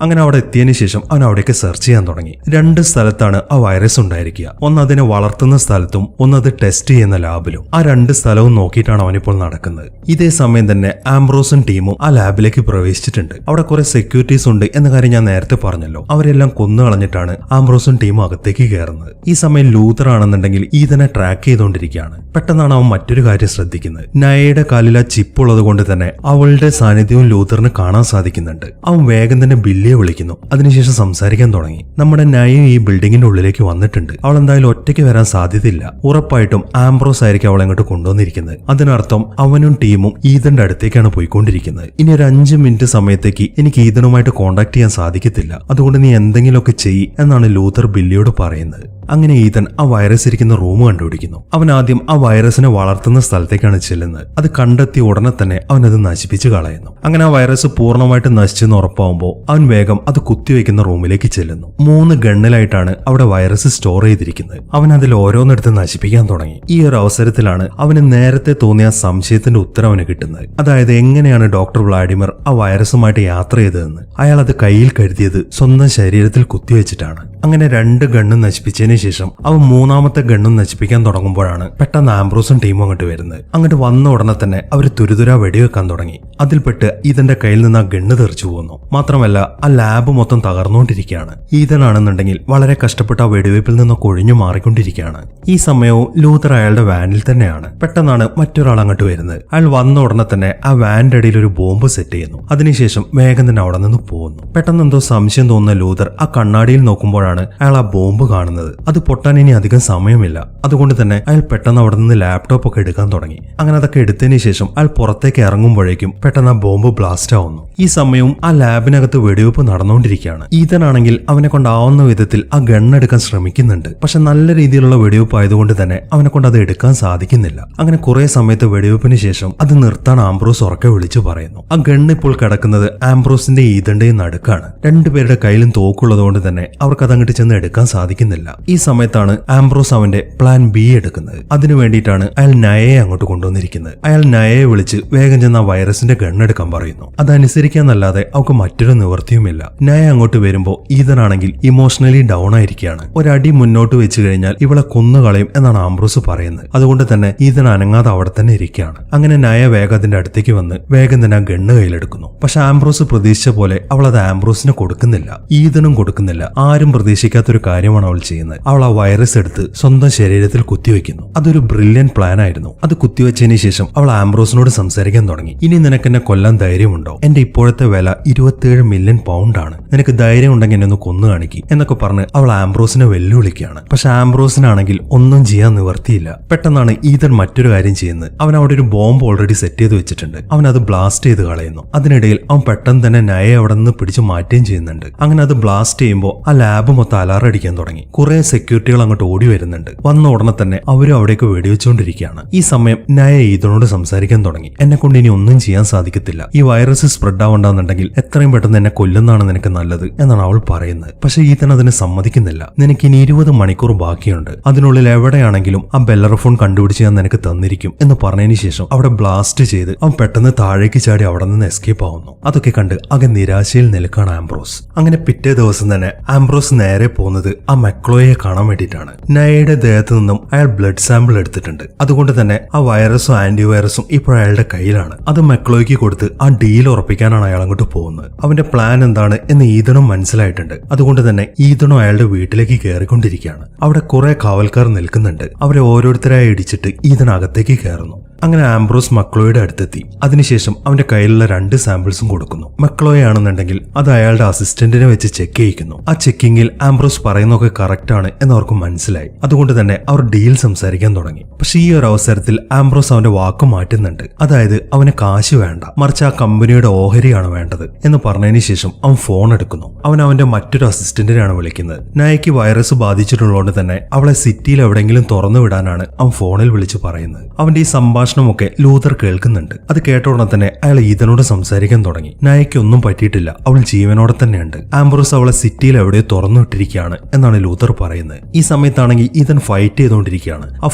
അങ്ങനെ അവിടെ എത്തിയതിനു ശേഷം അവൻ അവിടേക്ക് സെർച്ച് ചെയ്യാൻ തുടങ്ങി. 2 സ്ഥലത്താണ് ആ വൈറസ് ഉണ്ടായിരിക്കുക. ഒന്ന് അതിനെ വളർത്തുന്ന സ്ഥലത്തും ഒന്ന് അത് ടെസ്റ്റ് ചെയ്യുന്ന ലാബിലും. ആ 2 സ്ഥലവും നോക്കിയിട്ടാണ് അവനിപ്പോൾ നടക്കുന്നത്. ഇതേ സമയം തന്നെ ആംബ്രോസും ടീമും ആ ലാബിലേക്ക് പ്രവേശിച്ചിട്ടുണ്ട്. അവിടെ കുറെ സെക്യൂരിറ്റീസ് ഉണ്ട് എന്ന കാര്യം ഞാൻ നേരത്തെ പറഞ്ഞല്ലോ. അവരെല്ലാം കൊന്നു കളഞ്ഞിട്ടാണ് ആംബ്രോസും ടീമും അകത്തേക്ക് കയറുന്നത്. ഈ സമയം ലൂതർ ആണെന്നുണ്ടെങ്കിൽ ഈതനെ ട്രാക്ക് ചെയ്തുകൊണ്ടിരിക്കുകയാണ്. പെട്ടെന്നാണ് അവൻ മറ്റൊരു കാര്യം ശ്രദ്ധിക്കുന്നത്. നയയുടെ കാലിൽ ആ ചിപ്പ് ഉള്ളത് കൊണ്ട് തന്നെ അവളുടെ സാന്നിധ്യവും ലൂതറിന് കാണാൻ സാധിക്കുന്നുണ്ട്. അവൻ വേഗം തന്നെ ബില്ലിയെ വിളിക്കുന്നു. അതിനുശേഷം സംസാരിക്കാൻ തുടങ്ങി. നമ്മുടെ നയം ഈ ബിൽഡിങ്ങിന്റെ ഉള്ളിലേക്ക് വന്നിട്ടുണ്ട്. അവൾ എന്തായാലും ഒറ്റയ്ക്ക് വരാൻ സാധ്യതയില്ല. ഉറപ്പായിട്ടും ആംബ്രോസ് ആയിരിക്കും അവളെ അങ്ങോട്ട് കൊണ്ടുവന്നിരിക്കുന്നത്. അതിനർത്ഥം അവനും ടീമും ഈതന്റെ അടുത്തേക്കാണ് പോയിക്കൊണ്ടിരിക്കുന്നത്. ഇനി ഒരു 5 മിനിറ്റ് സമയത്തേക്ക് എനിക്ക് ഈതനുമായിട്ട് കോണ്ടാക്ട് ചെയ്യാൻ സാധിക്കത്തില്ല. അതുകൊണ്ട് നീ എന്തെങ്കിലുമൊക്കെ ചെയ്യ് എന്നാണ് ലൂതർ ബില്ലിയോട് പറയുന്നത്. അങ്ങനെ ഈതൻ ആ വൈറസ് ഇരിക്കുന്ന റൂം കണ്ടുപിടിക്കുന്നു. അവൻ ആദ്യം ആ വൈറസിനെ വളർത്തുന്ന സ്ഥലത്തേക്കാണ് ചെല്ലുന്നത്. അത് കണ്ടെത്തിയ ഉടനെ തന്നെ അവൻ അത് നശിപ്പിച്ച് കളയുന്നു. അങ്ങനെ ആ വൈറസ് പൂർണ്ണമായിട്ട് നശിച്ചെന്ന് ഉറപ്പാവുമ്പോൾ അവൻ വേഗം അത് കുത്തിവെക്കുന്ന റൂമിലേക്ക് ചെല്ലുന്നു. 3 ഗണ്ണിലായിട്ടാണ് അവിടെ വൈറസ് സ്റ്റോർ ചെയ്തിരിക്കുന്നത്. അവൻ അതിൽ ഓരോന്നെടുത്ത് നശിപ്പിക്കാൻ തുടങ്ങി. ഈ ഒരു അവസരത്തിലാണ് അവന് നേരത്തെ തോന്നിയ സംശയത്തിന്റെ ഉത്തരം അവന് കിട്ടുന്നത്. അതായത് എങ്ങനെയാണ് ഡോക്ടർ വ്ളാഡിമിർ ആ വൈറസുമായിട്ട് യാത്ര ചെയ്തതെന്ന്. അയാൾ അത് കയ്യിൽ കരുതിയത് സ്വന്തം ശരീരത്തിൽ കുത്തിവെച്ചിട്ടാണ്. അങ്ങനെ 2 ഗണ്ണും നശിപ്പിച്ചതിന് ശേഷം അവൻ 3ാമത്തെ ഗണ്ണും നശിപ്പിക്കാൻ തുടങ്ങുമ്പോഴാണ് പെട്ടെന്ന് ആംബ്രോസും ടീമും അങ്ങോട്ട് വരുന്നത്. അങ്ങോട്ട് വന്ന ഉടനെ തന്നെ അവർ തുരുതുരാ വെടിവെക്കാൻ തുടങ്ങി. അതിൽപ്പെട്ട് ഈതന്റെ കയ്യിൽ നിന്ന് ആ ഗണ്ണ് തെറിച്ചു പോകുന്നു. മാത്രമല്ല ആ ലാബ് മൊത്തം തകർന്നുകൊണ്ടിരിക്കുകയാണ്. ഈതനാണെന്നുണ്ടെങ്കിൽ വളരെ കഷ്ടപ്പെട്ട് ആ വെടിവെപ്പിൽ നിന്നൊക്കെ ഒഴിഞ്ഞു മാറിക്കൊണ്ടിരിക്കുകയാണ്. ഈ സമയവും ലൂതർ അയാളുടെ വാനിൽ തന്നെയാണ്. പെട്ടെന്നാണ് മറ്റൊരാൾ അങ്ങോട്ട് വരുന്നത്. അയാൾ വന്ന ഉടനെ തന്നെ ആ വാനിന്റെ അടിയിൽ ഒരു ബോംബ് സെറ്റ് ചെയ്യുന്നു. അതിനുശേഷം വേഗം തന്നെ അവിടെ നിന്ന് പോകുന്നു. പെട്ടെന്ന് എന്തോ സംശയം തോന്നുന്ന ലൂതർ ആ കണ്ണാടിയിൽ നോക്കുമ്പോഴാണ് അയാൾ ആ ബോംബ് കാണുന്നത്. അത് പൊട്ടാൻ ഇനി അധികം സമയമില്ല. അതുകൊണ്ട് തന്നെ അയാൾ പെട്ടെന്ന് അവിടെ നിന്ന് ലാപ്ടോപ്പ് ഒക്കെ എടുക്കാൻ തുടങ്ങി. അങ്ങനെ അതൊക്കെ എടുത്തതിന് ശേഷം അയാൾ പുറത്തേക്ക് ഇറങ്ങുമ്പോഴേക്കും പെട്ടെന്ന് ആ ബോംബ് ബ്ലാസ്റ്റ് ആവുന്നു. ഈ സമയവും ആ ലാബിനകത്ത് വെടിവെപ്പ് നടന്നുകൊണ്ടിരിക്കുകയാണ്. ഈതനാണെങ്കിൽ അവനെ കൊണ്ടാവുന്ന വിധത്തിൽ ആ ഗണ്ണെടുക്കാൻ ശ്രമിക്കുന്നുണ്ട്. പക്ഷെ നല്ല രീതിയിലുള്ള വെടിവെപ്പ് ആയതുകൊണ്ട് തന്നെ അവനെ കൊണ്ട് അത് എടുക്കാൻ സാധിക്കുന്നില്ല. അങ്ങനെ കുറെ സമയത്ത് വെടിവെപ്പിന് ശേഷം അത് നിർത്താൻ ആംബ്രോസ് ഉറക്കെ വിളിച്ചു പറയുന്നു. ആ ഗണ്ണ് ഇപ്പോൾ കിടക്കുന്നത് ആംബ്രോസിന്റെ ഈതന്റെയും നടുക്കാണ്. 2 പേരുടെ കയ്യിലും തോക്കുള്ളത് കൊണ്ട് തന്നെ അവർക്ക് അത് അങ്ങോട്ട് ചെന്ന് എടുക്കാൻ സാധിക്കുന്നില്ല. ഈ സമയത്താണ് ആംബ്രോസ് അവന്റെ പ്ലാൻ ബി എടുക്കുന്നത്. അതിനു വേണ്ടിയിട്ടാണ് അയാൾ നയയെ അങ്ങോട്ട് കൊണ്ടുവന്നിരിക്കുന്നത്. അയാൾ നയയെ വിളിച്ച് വേഗം ചെന്ന് ആ വൈറസിന്റെ ഗണ്ണെടുക്കാൻ പറയുന്നു. അതനുസരിക്കാന്നല്ലാതെ അവർക്ക് മറ്റൊരു നിവൃത്തിയുമില്ല. നയ അങ്ങോട്ട് വരുമ്പോ ഈതനാണെങ്കിൽ ഇമോഷണലി ഡൗൺ ആയിരിക്കുകയാണ്. ഒരടി മുന്നോട്ട് വെച്ച് കഴിഞ്ഞാൽ ഇവളെ കൊന്നുകളയും എന്നാണ് ആംബ്രോസ് പറയുന്നത്. അതുകൊണ്ട് തന്നെ ഈതൻ അനങ്ങാതെ അവിടെ തന്നെ ഇരിക്കുകയാണ്. അങ്ങനെ നയ വേഗം അതിന്റെ അടുത്തേക്ക് വന്ന് വേഗം തന്നെ ആ ഗണ്ണ് കയ്യിലെടുക്കുന്നു. പക്ഷെ ആംബ്രോസ് പ്രതീക്ഷിച്ച പോലെ അവൾ അത് ആംബ്രോസിന് കൊടുക്കുന്നില്ല. ഈതനും കൊടുക്കുന്നില്ല. ആരും പ്രതീക്ഷിക്കാത്തൊരു കാര്യമാണ് അവൾ ചെയ്യുന്നത്. അവൾ ആ വൈറസ് എടുത്ത് സ്വന്തം ശരീരത്തിൽ കുത്തിവെക്കുന്നു. അതൊരു ബ്രില്യന്റ് പ്ലാൻ ആയിരുന്നു. അത് കുത്തിവെച്ചതിന് ശേഷം അവൾ ആംബ്രോസിനോട് സംസാരിക്കാൻ തുടങ്ങി. ഇനി നിനക്ക് എന്നെ കൊല്ലാൻ ധൈര്യമുണ്ടോ? എന്റെ ഇപ്പോഴത്തെ വില 27 മില്യൺ പൗണ്ടാണ്. നിനക്ക് ധൈര്യം ഉണ്ടെങ്കിൽ എന്നെ ഒന്ന് കൊന്നു കാണിക്കി എന്നൊക്കെ പറഞ്ഞ് അവൾ ആംബ്രോസിനെ വെല്ലുവിളിക്കുകയാണ്. പക്ഷെ ആംബ്രോസിനാണെങ്കിൽ ഒന്നും ചെയ്യാൻ നിവർത്തിയില്ല. പെട്ടെന്നാണ് ഈതൻ മറ്റൊരു കാര്യം ചെയ്യുന്നത്. അവൻ അവിടെ ഒരു ബോംബ് ഓൾറെഡി സെറ്റ് ചെയ്ത് വെച്ചിട്ടുണ്ട്. അവൻ അത് ബ്ലാസ്റ്റ് ചെയ്ത് കളയുന്നു. അതിനിടയിൽ അവൻ പെട്ടെന്ന് തന്നെ നയെ അവിടെ നിന്ന് പിടിച്ചു മാറ്റുകയും ചെയ്യുന്നുണ്ട്. അങ്ങനെ അത് ബ്ലാസ്റ്റ് ചെയ്യുമ്പോൾ ആ ലാബ് മൊത്തം അലാറടിക്കാൻ തുടങ്ങി. കുറെ സെക്യൂരിറ്റികൾ അങ്ങോട്ട് ഓടി വരുന്നുണ്ട്. വന്ന ഉടനെ തന്നെ അവരും അവിടേക്ക് വെടിവെച്ചുകൊണ്ടിരിക്കുകയാണ്. ഈ സമയം നയ ഈതനോട് സംസാരിക്കാൻ തുടങ്ങി. എന്നെ കൊണ്ട് ഇനി ഒന്നും ചെയ്യാൻ സാധിക്കത്തില്ല. ഈ വൈറസ് സ്പ്രെഡ് ആവണ്ടെന്നുണ്ടെങ്കിൽ എത്രയും പെട്ടെന്ന് എന്നെ കൊല്ലുന്നതാണ് നിനക്ക് നല്ലത് എന്നാണ് അവൾ പറയുന്നത്. പക്ഷെ ഈതൻ അതിന് സമ്മതിക്കുന്നില്ല. നിനക്ക് ഇനി 20 മണിക്കൂർ ബാക്കിയുണ്ട്. അതിനുള്ളിൽ എവിടെയാണെങ്കിലും ആ ബെല്ലറഫോൺ കണ്ടുപിടിച്ച് ഞാൻ നിനക്ക് തന്നിരിക്കും എന്ന് പറഞ്ഞതിന് ശേഷം അവിടെ ബ്ലാസ്റ്റ് ചെയ്ത് അവൻ പെട്ടെന്ന് താഴേക്ക് ചാടി അവിടെ നിന്ന് എസ്കേപ്പ് ആവുന്നു. അതൊക്കെ കണ്ട് ആകെ നിരാശയിൽ നിൽക്കാണ് ആംബ്രോസ്. അങ്ങനെ പിറ്റേ ദിവസം തന്നെ ആംബ്രോസ് നേരെ പോകുന്നത് ആ മെക്ലോയെ കാണാൻ വേണ്ടിയിട്ടാണ്. നയയുടെ ദേഹത്ത് നിന്നും അയാൾ ബ്ലഡ് സാമ്പിൾ എടുത്തിട്ടുണ്ട്. അതുകൊണ്ട് തന്നെ ആ വൈറസും ആന്റിവൈറസും ഇപ്പോൾ അയാളുടെ കയ്യിലാണ്. അത് മെക്ലോയ്ക്ക് കൊടുത്ത് ആ ഡീൽ ഉറപ്പിക്കാനാണ് അയാൾ അങ്ങോട്ട് പോകുന്നത്. അവന്റെ പ്ലാൻ എന്താണ് എന്ന് ഈതനും മനസ്സിലായിട്ടുണ്ട്. അതുകൊണ്ട് തന്നെ ഈതനും അയാളുടെ വീട്ടിലേക്ക് കയറിക്കൊണ്ടിരിക്കുകയാണ്. അവിടെ കുറെ കാവൽക്കാർ നിൽക്കുന്നുണ്ട്. അവരെ ഓരോരുത്തരായി ഇടിച്ചിട്ട് ഈതൻ അകത്തേക്ക് കയറുന്നു. അങ്ങനെ ആംബ്രോസ് മക്ലോയുടെ അടുത്തെത്തി. അതിനുശേഷം അവന്റെ കയ്യിലുള്ള 2 സാമ്പിൾസും കൊടുക്കുന്നു. മക്ലോയെ ആണെന്നുണ്ടെങ്കിൽ അത് അയാളുടെ അസിസ്റ്റന്റിനെ വെച്ച് ചെക്ക് ചെയ്യിക്കുന്നു. ആ ചെക്കിങ്ങിൽ ആംബ്രോസ് പറയുന്നതൊക്കെ കറക്റ്റ് ആണ് എന്ന് അവർക്ക് മനസ്സിലായി. അതുകൊണ്ട് തന്നെ അവർ ഡീൽ സംസാരിക്കാൻ തുടങ്ങി. പക്ഷെ ഈ ഒരു അവസരത്തിൽ ആംബ്രോസ് അവന്റെ വാക്ക് മാറ്റുന്നുണ്ട്. അതായത് അവന് കാശ് വേണ്ട, മറിച്ച് ആ കമ്പനിയുടെ ഓഹരിയാണ് വേണ്ടത് എന്ന് പറഞ്ഞതിന് ശേഷം അവൻ ഫോൺ എടുക്കുന്നു. അവൻ അവന്റെ മറ്റൊരു അസിസ്റ്റന്റിനെയാണ് വിളിക്കുന്നത്. നയയ്ക്ക് വൈറസ് ബാധിച്ചിട്ടുള്ളതുകൊണ്ട് തന്നെ അവളെ സിറ്റിയിൽ എവിടെയെങ്കിലും തുറന്നു വിടാനാണ് അവൻ ഫോണിൽ വിളിച്ച് പറയുന്നത്. അവന്റെ ഈ സംഭാഷണമൊക്കെ ലൂതർ കേൾക്കുന്നുണ്ട്. അത് കേട്ട ഉടനെ തന്നെ അയാൾ ഈതനോട് സംസാരിക്കാൻ തുടങ്ങി. നയയ്ക്ക് ഒന്നും പറ്റിയിട്ടില്ല, അവൾ ജീവനോടെ തന്നെയുണ്ട്. ആംബ്രോസ് അവളെ സിറ്റിയിൽ എവിടെയോ തുറന്നു വിട്ടിരിക്കുകയാണ് എന്നാണ് ലൂതർ പറയുന്നത്. ഈ സമയത്താണെങ്കിൽ ഈതൻ ഫൈറ്റ് ചെയ്തുകൊണ്ടിരിക്കുകയാണ്. ആ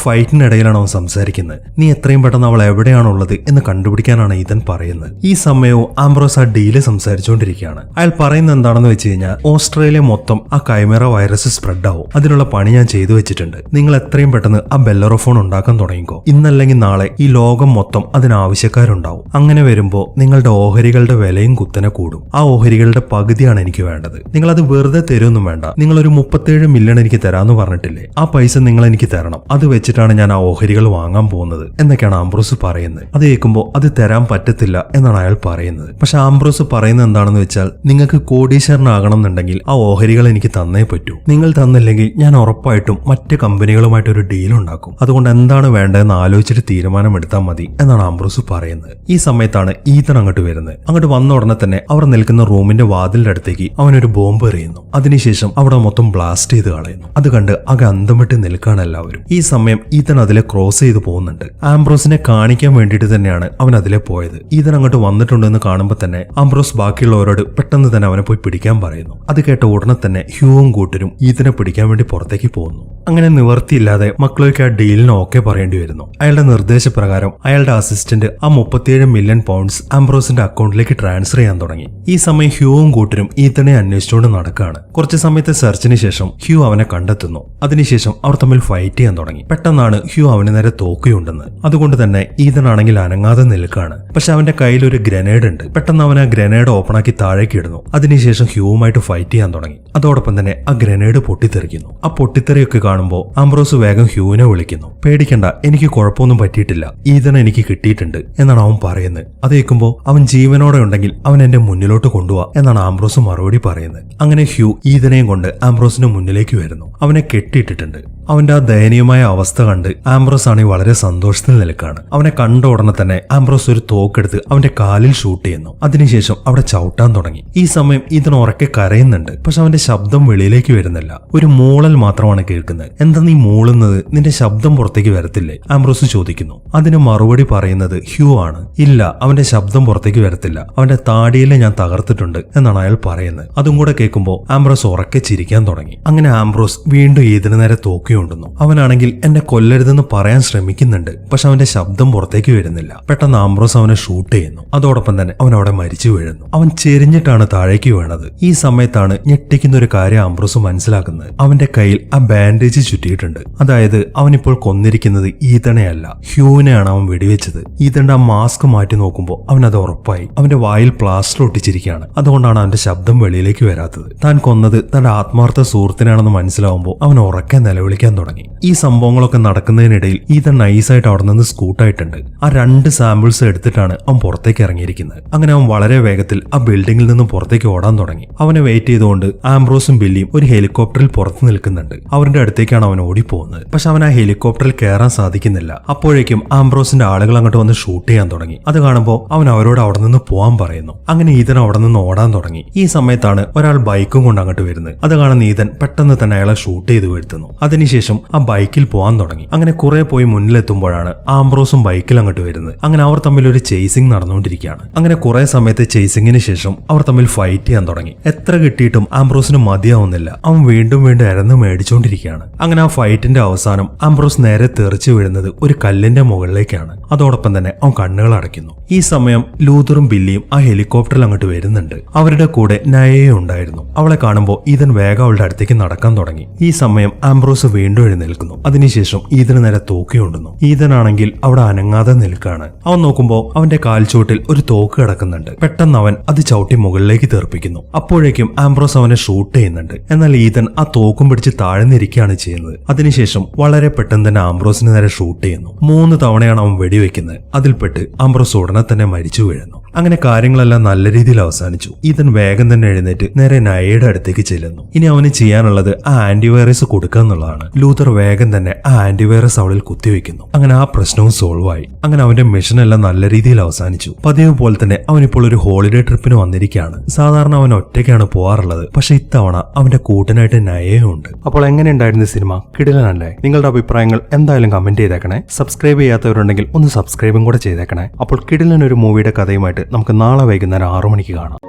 ഫൈറ്റിനിടയിലാണ് അവൻ സംസാരിക്കുന്നത്. നീ എത്രയും പെട്ടെന്ന് അവൾ എവിടെയാണുള്ളത് എന്ന് കണ്ടുപിടിക്കാനാണ് ഈതൻ പറയുന്നത്. ഈ സമയവും ആംബ്രോസ് ആ ഡീല് സംസാരിച്ചുകൊണ്ടിരിക്കുകയാണ്. അയാൾ പറയുന്നത് എന്താണെന്ന് വെച്ച് കഴിഞ്ഞാൽ ഓസ്ട്രേലിയ മൊത്തം ആ കൈമേറ വൈറസ് സ്പ്രെഡ് ആവും. അതിനുള്ള പണി ഞാൻ ചെയ്തു വെച്ചിട്ടുണ്ട്. നിങ്ങൾ എത്രയും പെട്ടെന്ന് ആ ബെല്ലറോഫോൺ ഉണ്ടാക്കാൻ തുടങ്ങിക്കോ. ഇന്നല്ലെങ്കിൽ നാളെ ഈ ലോകം മൊത്തം അതിനാവശ്യക്കാരുണ്ടാവും. അങ്ങനെ വരുമ്പോ നിങ്ങളുടെ ഓഹരികളുടെ വിലയും കുത്തനെ കൂടും. ആ ഓഹരികളുടെ പകുതിയാണ് എനിക്ക് വേണ്ടത്. നിങ്ങൾ അത് വെറുതെ തരുമൊന്നും വേണ്ട. നിങ്ങളൊരു 37 മില്യൺ എനിക്ക് തരാന്ന് പറഞ്ഞിട്ടില്ലേ, ആ പൈസ നിങ്ങൾ എനിക്ക് തരണം. അത് വെച്ചിട്ടാണ് ഞാൻ ആ ഓഹരികൾ വാങ്ങാൻ പോകുന്നത് എന്നൊക്കെയാണ് ആംബ്രോസ് പറയുന്നത്. അത് കേൾക്കുമ്പോൾ അത് തരാൻ പറ്റത്തില്ല എന്നാണ് അയാൾ പറയുന്നത്. പക്ഷെ ആംബ്രോസ് പറയുന്നത് എന്താണെന്ന് വെച്ചാൽ, നിങ്ങൾക്ക് കോടീശ്വരനാകണം എന്നുണ്ടെങ്കിൽ ആ ഓഹരികൾ എനിക്ക് തന്നേ പറ്റൂ. നിങ്ങൾ തന്നില്ലെങ്കിൽ ഞാൻ ഉറപ്പായിട്ടും മറ്റ് കമ്പനികളുമായിട്ട് ഒരു ഡീൽ ഉണ്ടാക്കും. അതുകൊണ്ട് എന്താണ് വേണ്ടതെന്ന് ആലോചിച്ചിട്ട് തീരുമാനമെടുത്താൽ മതി എന്നാണ് ആംബ്രോസ് പറയുന്നത്. ഈ സമയത്താണ് ഈതൻ അങ്ങോട്ട് വരുന്നത്. അങ്ങോട്ട് വന്ന ഉടനെ തന്നെ അവർ നിൽക്കുന്ന റൂമിന്റെ വാതിലിന്റെ അടുത്തേക്ക് അവനൊരു ബോംബ് എറിയുന്നു. അതിനുശേഷം അവിടെ മൊത്തം ബ്ലാസ്റ്റ് ചെയ്ത് കളയുന്നു. അത് കണ്ട് ആകെ അന്തം വിട്ട് നിൽക്കാണ് എല്ലാവരും. ഈ സമയം ഈതൻ അതിലെ ക്രോസ് ചെയ്ത് പോകുന്നുണ്ട്. ആംബ്രോസിനെ കാണിക്കാൻ വേണ്ടിയിട്ട് തന്നെയാണ് അവൻ അതിലെ പോയത്. ഈതൻ അങ്ങോട്ട് വന്നിട്ടുണ്ടെന്ന് കാണുമ്പോൾ തന്നെ ആംബ്രോസ് ബാക്കിയുള്ളവരോട് പെട്ടെന്ന് തന്നെ അവനെ പോയി പിടിക്കാൻ പറയുന്നു. അത് കേട്ട ഉടനെ തന്നെ ഹ്യൂവും കൂട്ടരും ഈതനെ പിടിക്കാൻ വേണ്ടി പുറത്തേക്ക് പോകുന്നു. അങ്ങനെ നിവർത്തിയില്ലാതെ മക്കളൊക്കെ ആ ഡീലിന് ഓക്കെ പറയേണ്ടി വരുന്നു. അയാളുടെ നിർദ്ദേശപ്രകാരം അയാളുടെ അസിസ്റ്റന്റ് ആ 37 മില്യൺ പൗണ്ട്സ് ആംബ്രോസിന്റെ അക്കൗണ്ടിലേക്ക് ട്രാൻസ്ഫർ ചെയ്യാൻ തുടങ്ങി. ഈ സമയം ഹ്യൂവും കൂട്ടരും ഈതനെ അന്വേഷിച്ചുകൊണ്ട് നടക്കുകയാണ്. കുറച്ച് സമയത്തെ സെർച്ചിന് ശേഷം ഹ്യൂ അവനെ കണ്ടെത്തുന്നു. അതിനുശേഷം അവർ തമ്മിൽ ഫൈറ്റ് ചെയ്യാൻ തുടങ്ങി. പെട്ടെന്നാണ് ഹ്യൂ അവന് നേരെ തോക്കുകയുണ്ടെന്ന്. അതുകൊണ്ട് തന്നെ ഈതനാണെങ്കിൽ അനങ്ങാതെ നിൽക്കുകയാണ്. പക്ഷെ അവന്റെ കയ്യിൽ ഒരു ഗ്രനേഡ് ഉണ്ട്. പെട്ടെന്ന് അവൻ ആ ഗ്രനേഡ് ഓപ്പണാക്കി താഴേക്ക് ഇടുന്നു. അതിനുശേഷം ഹ്യൂവുമായിട്ട് ഫൈറ്റ് ചെയ്യാൻ തുടങ്ങി. അതോടൊപ്പം തന്നെ ആ ഗ്രനേഡ് പൊട്ടിത്തെറിക്കുന്നു. ആ പൊട്ടിത്തെറിയൊക്കെ കാണുമ്പോൾ ആംബ്രോസ് വേഗം ഹ്യൂവിനെ വിളിക്കുന്നു. പേടിക്കണ്ട, എനിക്ക് കുഴപ്പമൊന്നും പറ്റിയിട്ടില്ല, ഈതനെ എനിക്ക് കിട്ടിയിട്ടുണ്ട് എന്നാണ് അവൻ പറയുന്നത്. അത് കേൾക്കുമ്പോൾ അവൻ ജീവനോടെ ഉണ്ടെങ്കിൽ അവൻ എന്റെ മുന്നിലോട്ട് കൊണ്ടുപോവാ എന്നാണ് ആംബ്രോസ് മറുപടി പറയുന്നത്. അങ്ങനെ ഹ്യൂ ഈതനെയും കൊണ്ട് ആംബ്രോസിന്റെ മുന്നിലേക്ക് വരുന്നു. അവനെ കെട്ടിയിട്ടിട്ടുണ്ട്. അവന്റെ ആ ദയനീയമായ അവസ്ഥ കണ്ട് ആംബ്രോസ് ആണെങ്കിൽ വളരെ സന്തോഷത്തിൽ നിൽക്കാണ്. അവനെ കണ്ട ഉടനെ തന്നെ ആംബ്രോസ് ഒരു തോക്കെടുത്ത് അവന്റെ കാലിൽ ഷൂട്ട് ചെയ്യുന്നു. അതിനുശേഷം അവിടെ ചവിട്ടാൻ തുടങ്ങി. ഈ സമയം ഈതൻ ഉറക്കെ കരയുന്നുണ്ട്. പക്ഷെ അവന്റെ ശബ്ദം വെളിയിലേക്ക് വരുന്നില്ല. ഒരു മൂളൽ മാത്രമാണ് കേൾക്കുന്നത്. എന്താ നീ മൂളുന്നത്? നിന്റെ ശബ്ദം പുറത്തേക്ക് വരത്തില്ലേ? ആംബ്രോസ് ചോദിക്കുന്നു. അതിന് മറുപടി പറയുന്നത് ഹ്യൂ ആണ്. ഇല്ല, അവന്റെ ശബ്ദം പുറത്തേക്ക് വരത്തില്ല. അവന്റെ താടിയിലെ ഞാൻ തകർത്തിട്ടുണ്ട് എന്നാണ് അയാൾ പറയുന്നത്. അതും കൂടെ കേൾക്കുമ്പോൾ ആംബ്രോസ് ഉറക്കെ ചിരിക്കാൻ തുടങ്ങി. അങ്ങനെ ആംബ്രോസ് വീണ്ടും ഈതന് നേരെ തോക്കിയുണ്ടെന്നു. അവനാണെങ്കിൽ എന്നെ കൊല്ലരുതെന്ന് പറയാൻ ശ്രമിക്കുന്നുണ്ട്. പക്ഷെ അവന്റെ ശബ്ദം പുറത്തേക്ക് വരുന്നില്ല. പെട്ടെന്ന് ആംബ്രോസ് അവനെ ഷൂട്ട് ചെയ്യുന്നു. അതോടൊപ്പം തന്നെ അവൻ അവിടെ മരിച്ചു വീഴുന്നു. അവൻ ചെരിഞ്ഞിട്ടാണ് താഴേക്ക് വീണത്. ഈ സമയത്താണ് ഞെട്ടിക്കുന്ന ഒരു കാര്യം ആംബ്രോസ് മനസ്സിലാക്കുന്നത്. അവന്റെ കയ്യിൽ ആ ബാൻഡേജ് ചുറ്റിയിട്ടുണ്ട്. അതായത് അവനിപ്പോൾ കൊന്നിരിക്കുന്നത് ഈതനെയല്ല, ഹ്യൂവിനെയാണ് അവൻ വെടിവെച്ചത്. ഈതന്റെ ആ മാസ്ക് മാറ്റി നോക്കുമ്പോൾ അവനത് ഉറപ്പായി. അവന്റെ വായിൽ പ്ലാസ്റ്റർ ഒട്ടിച്ചിരിക്കുകയാണ്. അതുകൊണ്ടാണ് അവന്റെ ശബ്ദം വെളിയിലേക്ക് വരാത്തത്. താൻ കൊന്നത് തന്റെ ആത്മാർത്ഥ സുഹൃത്തിനാണെന്ന് മനസ്സിലാവുമ്പോൾ അവൻ ഉറക്കെ നിലവിളിക്കാൻ പേടിക്കാൻ തുടങ്ങി. ഈ സംഭവങ്ങളൊക്കെ നടക്കുന്നതിനിടയിൽ ഈതൻ നൈസായിട്ട് അവിടെ നിന്ന് സ്കൂട്ടായിട്ടുണ്ട്. ആ 2 സാമ്പിൾസ് എടുത്തിട്ടാണ് അവൻ പുറത്തേക്ക് ഇറങ്ങിയിരിക്കുന്നത്. അങ്ങനെ അവൻ വളരെ വേഗത്തിൽ ആ ബിൽഡിംഗിൽ നിന്ന് പുറത്തേക്ക് ഓടാൻ തുടങ്ങി. അവനെ വെയിറ്റ് ചെയ്തുകൊണ്ട് ആംബ്രോസും ബില്ലിയും ഒരു ഹെലികോപ്റ്ററിൽ പുറത്ത് നിൽക്കുന്നുണ്ട്. അവരുടെ അടുത്തേക്കാണ് അവൻ ഓടിപ്പോകുന്നത്. പക്ഷെ അവൻ ആ ഹെലികോപ്റ്ററിൽ കയറാൻ സാധിക്കുന്നില്ല. അപ്പോഴേക്കും ആംബ്രോസിന്റെ ആളുകൾ അങ്ങോട്ട് വന്ന് ഷൂട്ട് ചെയ്യാൻ തുടങ്ങി. അത് കാണുമ്പോൾ അവൻ അവരോട് അവിടെ നിന്ന് പോകാൻ പറയുന്നു. അങ്ങനെ ഈതൻ അവിടെ നിന്ന് ഓടാൻ തുടങ്ങി. ഈ സമയത്താണ് ഒരാൾ ബൈക്കും കൊണ്ട് അങ്ങോട്ട് വരുന്നത്. അത് കാണുന്ന ഈതൻ പെട്ടെന്ന് തന്നെ അയാളെ ഷൂട്ട് ചെയ്ത് വീഴ്ത്തുന്നു. അതിനുശേഷം ആ ബൈക്കിൽ പോകാൻ തുടങ്ങി. അങ്ങനെ കുറെ പോയി മുന്നിലെത്തുമ്പോഴാണ് ആംബ്രോസും ബൈക്കിൽ അങ്ങോട്ട് വരുന്നത്. അങ്ങനെ അവർ തമ്മിൽ ഒരു ചേസിംഗ് നടന്നുകൊണ്ടിരിക്കുകയാണ്. അങ്ങനെ കുറെ സമയത്തെ ചേസിംഗിന് ശേഷം അവർ തമ്മിൽ ഫൈറ്റ് ചെയ്യാൻ തുടങ്ങി. എത്ര കിട്ടിയിട്ടും ആംബ്രോസിന് മതിയാവുന്നില്ല. അവൻ വീണ്ടും വീണ്ടും ഇരന്ന് മേടിച്ചുകൊണ്ടിരിക്കുകയാണ്. അങ്ങനെ ആ ഫൈറ്റിന്റെ അവസാനം ആംബ്രോസ് നേരെ തെറിച്ചു വീഴുന്നത് ഒരു കല്ലിന്റെ മുകളിലേക്കാണ്. അതോടൊപ്പം തന്നെ അവൻ കണ്ണുകൾ അടയ്ക്കുന്നു. ഈ സമയം ലൂതറും ബില്ലിയും ആ ഹെലികോപ്റ്ററിൽ അങ്ങോട്ട് വരുന്നുണ്ട്. അവരുടെ കൂടെ നയയും ഉണ്ടായിരുന്നു. അവളെ കാണുമ്പോൾ ഈതൻ വേഗം അവളുടെ അടുത്തേക്ക് നടക്കാൻ തുടങ്ങി. ഈ സമയം ആംബ്രോസ് വീണ്ടും എഴുന്നേൽക്കുന്നു. അതിനുശേഷം ഈതന് നേരെ തോക്കിയുണ്ടെന്നു. ഈതനാണെങ്കിൽ അവിടെ അനങ്ങാതെ നിൽക്കുകയാണ്. അവൻ നോക്കുമ്പോൾ അവന്റെ കാൽച്ചുവട്ടിൽ ഒരു തോക്ക് കിടക്കുന്നുണ്ട്. പെട്ടെന്ന് അവൻ അത് ചവിട്ടി മുകളിലേക്ക് തെറിപ്പിക്കുന്നു. അപ്പോഴേക്കും ആംബ്രോസ് അവനെ ഷൂട്ട് ചെയ്യുന്നുണ്ട്. എന്നാൽ ഈതൻ ആ തോക്കും പിടിച്ച് താഴ്ന്നിരിക്കുകയാണ് ചെയ്യുന്നത്. അതിനുശേഷം വളരെ പെട്ടെന്ന് തന്നെ ആംബ്രോസിന് നേരെ ഷൂട്ട് ചെയ്യുന്നു. 3 തവണയാണ് അവൻ വെടിവെക്കുന്നത്. അതിൽപ്പെട്ട് ആംബ്രോസ് ഉടനെ തന്നെ മരിച്ചു വീഴുന്നു. അങ്ങനെ കാര്യങ്ങളെല്ലാം നല്ല രീതിയിൽ അവസാനിച്ചു. ഈതൻ വേഗം തന്നെ എഴുന്നേറ്റ് നേരെ നയയുടെ അടുത്തേക്ക് ചെല്ലുന്നു. ഇനി അവന് ചെയ്യാനുള്ളത് ആ ആന്റിവൈറസ് കൊടുക്കുക എന്നുള്ളതാണ്. ലൂതർ വേഗം തന്നെ ആ ആന്റിവൈറസ് അവളിൽ കുത്തിവെക്കുന്നു. അങ്ങനെ ആ പ്രശ്നവും സോൾവ് ആയി. അങ്ങനെ അവന്റെ മിഷൻ എല്ലാം നല്ല രീതിയിൽ അവസാനിച്ചു. പതിവ് പോലെ തന്നെ അവനിപ്പോൾ ഒരു ഹോളിഡേ ട്രിപ്പിന് വന്നിരിക്കുകയാണ്. സാധാരണ അവൻ ഒറ്റയ്ക്കാണ് പോകാറുള്ളത്. പക്ഷെ ഇത്തവണ അവന്റെ കൂട്ടനായിട്ട് നയയും ഉണ്ട്. അപ്പോൾ എങ്ങനെ ഉണ്ടായിരുന്നു സിനിമ? കിടിലനല്ലേ? നിങ്ങളുടെ അഭിപ്രായങ്ങൾ എന്തായാലും കമന്റ് ചെയ്തേക്കണേ. സബ്സ്ക്രൈബ് ചെയ്യാത്തവരുണ്ടെങ്കിൽ ഒന്ന് സബ്സ്ക്രൈബും കൂടെ ചെയ്തേക്കണേ. അപ്പോൾ കിടിലൻ ഒരു മൂവിയുടെ കഥയുമായിട്ട് നമുക്ക് നാളെ വൈകുന്നേരം 6 മണിക്ക് കാണാം.